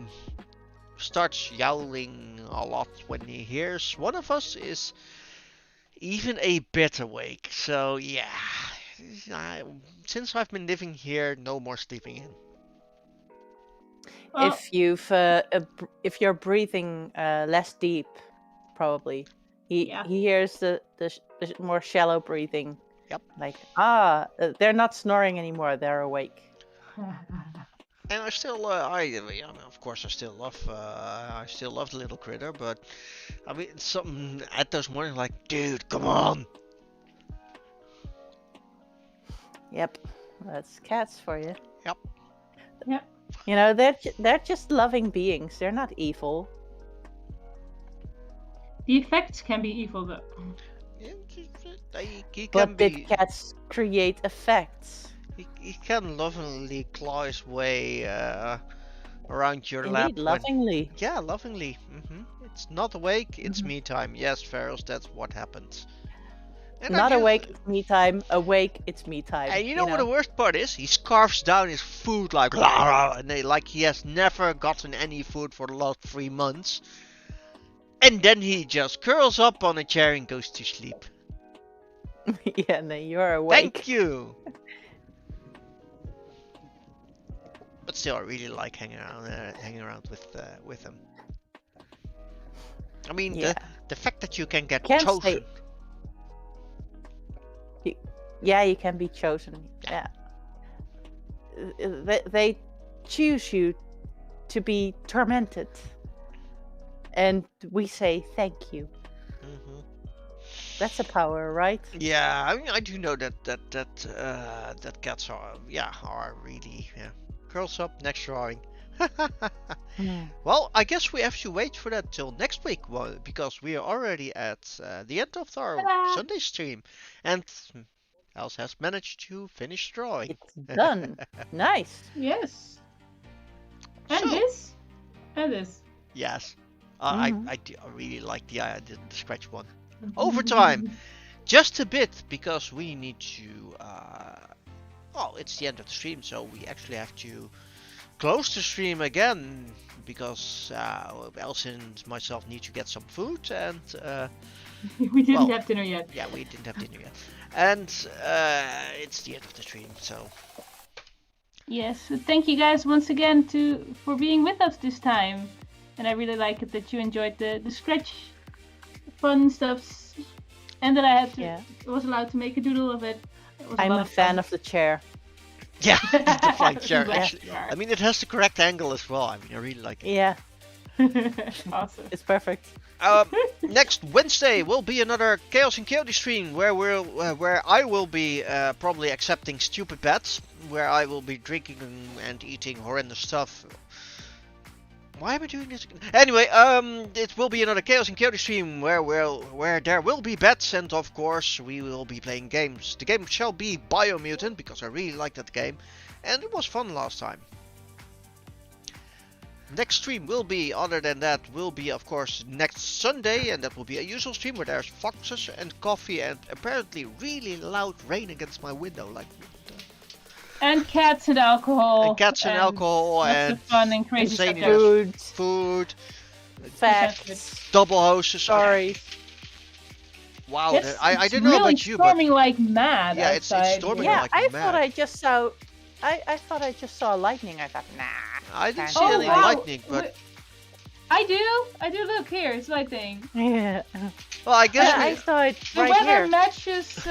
[SPEAKER 1] starts yowling a lot when he hears one of us is even a bit awake. So yeah, since I've been living here, no more sleeping in.
[SPEAKER 3] Well,
[SPEAKER 2] if you're breathing less deep, probably
[SPEAKER 3] Yeah.
[SPEAKER 2] he hears the more shallow breathing.
[SPEAKER 1] Yep.
[SPEAKER 2] Like they're not snoring anymore. They're awake.
[SPEAKER 1] And I still, of course, I still love the little critter, but I mean, it's something at those mornings like, dude, come on.
[SPEAKER 2] Yep, that's cats for you.
[SPEAKER 1] Yep.
[SPEAKER 3] Yep.
[SPEAKER 2] You know, they're just loving beings. They're not evil.
[SPEAKER 3] The effects can be evil though.
[SPEAKER 1] He can
[SPEAKER 2] But
[SPEAKER 1] be.
[SPEAKER 2] did cats create effects?
[SPEAKER 1] He can lovingly claw his way around your lap.
[SPEAKER 2] Indeed, lovingly.
[SPEAKER 1] Yeah, lovingly. It's not awake, it's me time. Yes, Pharaohs, that's what happens. And
[SPEAKER 2] Not
[SPEAKER 1] I've
[SPEAKER 2] awake, it's me time. Awake, it's me time.
[SPEAKER 1] And you know what the worst part is? He scarfs down his food like rah, rah, and like he has never gotten any food for the last 3 months. And then he just curls up on a chair and goes to sleep.
[SPEAKER 2] Yeah, no, you're awake.
[SPEAKER 1] Thank you. But still, I really like hanging around with him. I mean,
[SPEAKER 2] Yeah.
[SPEAKER 1] the fact that you can get
[SPEAKER 2] Can't
[SPEAKER 1] chosen.
[SPEAKER 2] stay- Yeah, you can be chosen. Yeah. They choose you to be tormented. And we say thank you. That's a power, right?
[SPEAKER 1] Yeah, I mean, I do know that cats are really curls up next drawing. Well, I guess we have to wait for that till next week, because we are already at the end of our
[SPEAKER 3] Ta-da!
[SPEAKER 1] Sunday stream, and Els has managed to finish drawing.
[SPEAKER 2] It's done. Nice.
[SPEAKER 3] Yes. And
[SPEAKER 1] So-
[SPEAKER 3] this. And this.
[SPEAKER 1] Yes, I really like the scratch one.
[SPEAKER 3] Mm-hmm.
[SPEAKER 1] Overtime. Just a bit, because we need to. Well, it's the end of the stream, so we actually have to close the stream again because Els and myself need to get some food, and
[SPEAKER 3] We didn't
[SPEAKER 1] well,
[SPEAKER 3] have dinner yet.
[SPEAKER 1] yeah, we didn't have dinner yet, and it's the end of the stream. So
[SPEAKER 3] Yes, so thank you guys once again for being with us this time. And I really like it that you enjoyed the scratch fun stuff, and that I was allowed to make a doodle of it. It was
[SPEAKER 2] I'm
[SPEAKER 3] lot
[SPEAKER 2] a
[SPEAKER 3] of
[SPEAKER 2] fan
[SPEAKER 3] fun.
[SPEAKER 2] of the chair.
[SPEAKER 1] yeah, the flying chair.
[SPEAKER 3] Yes,
[SPEAKER 1] Actually,
[SPEAKER 3] you are.
[SPEAKER 1] I mean, it has the correct angle as well. I mean, I really like it.
[SPEAKER 2] Yeah,
[SPEAKER 3] Awesome.
[SPEAKER 2] it's perfect.
[SPEAKER 1] Next Wednesday will be another Chaos and Chaotic stream where I will be probably accepting stupid bets, where I will be drinking and eating horrendous stuff. Why am I doing this again? Anyway, it will be another Chaos and Chaotic stream where there will be bets, and of course we will be playing games. The game shall be Biomutant, because I really liked that game, and it was fun last time. Next stream will be, other than that, will be of course next Sunday, and that will be a usual stream where there's foxes and coffee and apparently really loud rain against my window, like.
[SPEAKER 3] And cats and alcohol.
[SPEAKER 1] And cats and alcohol
[SPEAKER 3] lots
[SPEAKER 1] and
[SPEAKER 3] of fun and crazy
[SPEAKER 1] insane
[SPEAKER 3] stuff. there.
[SPEAKER 2] Food,
[SPEAKER 1] food,
[SPEAKER 2] facts,
[SPEAKER 1] double hoses.
[SPEAKER 2] stories.
[SPEAKER 1] Wow,
[SPEAKER 3] It's,
[SPEAKER 1] I
[SPEAKER 3] it's
[SPEAKER 1] didn't know
[SPEAKER 3] really
[SPEAKER 1] about you, but
[SPEAKER 3] storming like mad.
[SPEAKER 1] Yeah, it's
[SPEAKER 3] outside.
[SPEAKER 1] storming
[SPEAKER 2] Yeah,
[SPEAKER 1] like
[SPEAKER 2] I
[SPEAKER 1] mad.
[SPEAKER 2] thought I just saw. I thought I just saw lightning. I thought, nah.
[SPEAKER 1] I didn't
[SPEAKER 2] can't
[SPEAKER 1] see
[SPEAKER 2] do
[SPEAKER 3] Oh
[SPEAKER 1] any
[SPEAKER 2] that.
[SPEAKER 3] wow!
[SPEAKER 1] lightning, but
[SPEAKER 3] I do. Look here, it's lightning.
[SPEAKER 2] Yeah.
[SPEAKER 1] well, I guess
[SPEAKER 2] I saw it
[SPEAKER 3] The
[SPEAKER 2] right
[SPEAKER 3] weather
[SPEAKER 2] here.
[SPEAKER 3] matches.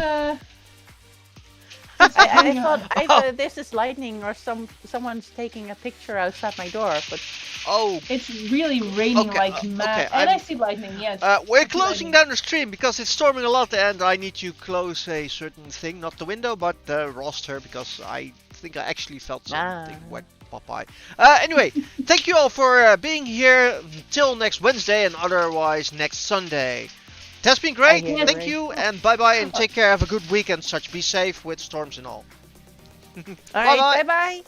[SPEAKER 2] I thought this is lightning or someone's taking a picture outside my door, but
[SPEAKER 1] Oh,
[SPEAKER 3] It's really raining
[SPEAKER 1] Okay,
[SPEAKER 3] like mad.
[SPEAKER 1] okay,
[SPEAKER 3] And I
[SPEAKER 1] I'm-
[SPEAKER 3] see lightning, yes.
[SPEAKER 1] we're
[SPEAKER 3] I see
[SPEAKER 1] closing
[SPEAKER 3] lightning.
[SPEAKER 1] down the stream because it's storming a lot, and I need to close a certain thing, not the window, but the roster, because I think I actually felt something wet pop by. Anyway, thank you all for being here. Till next Wednesday, and otherwise next Sunday. It has been great.
[SPEAKER 2] Yeah,
[SPEAKER 1] Thank
[SPEAKER 2] great.
[SPEAKER 1] you, and bye bye, and take care. Have a good week and such. Be safe with storms and all.
[SPEAKER 2] all right,
[SPEAKER 1] Bye-bye.
[SPEAKER 2] bye bye.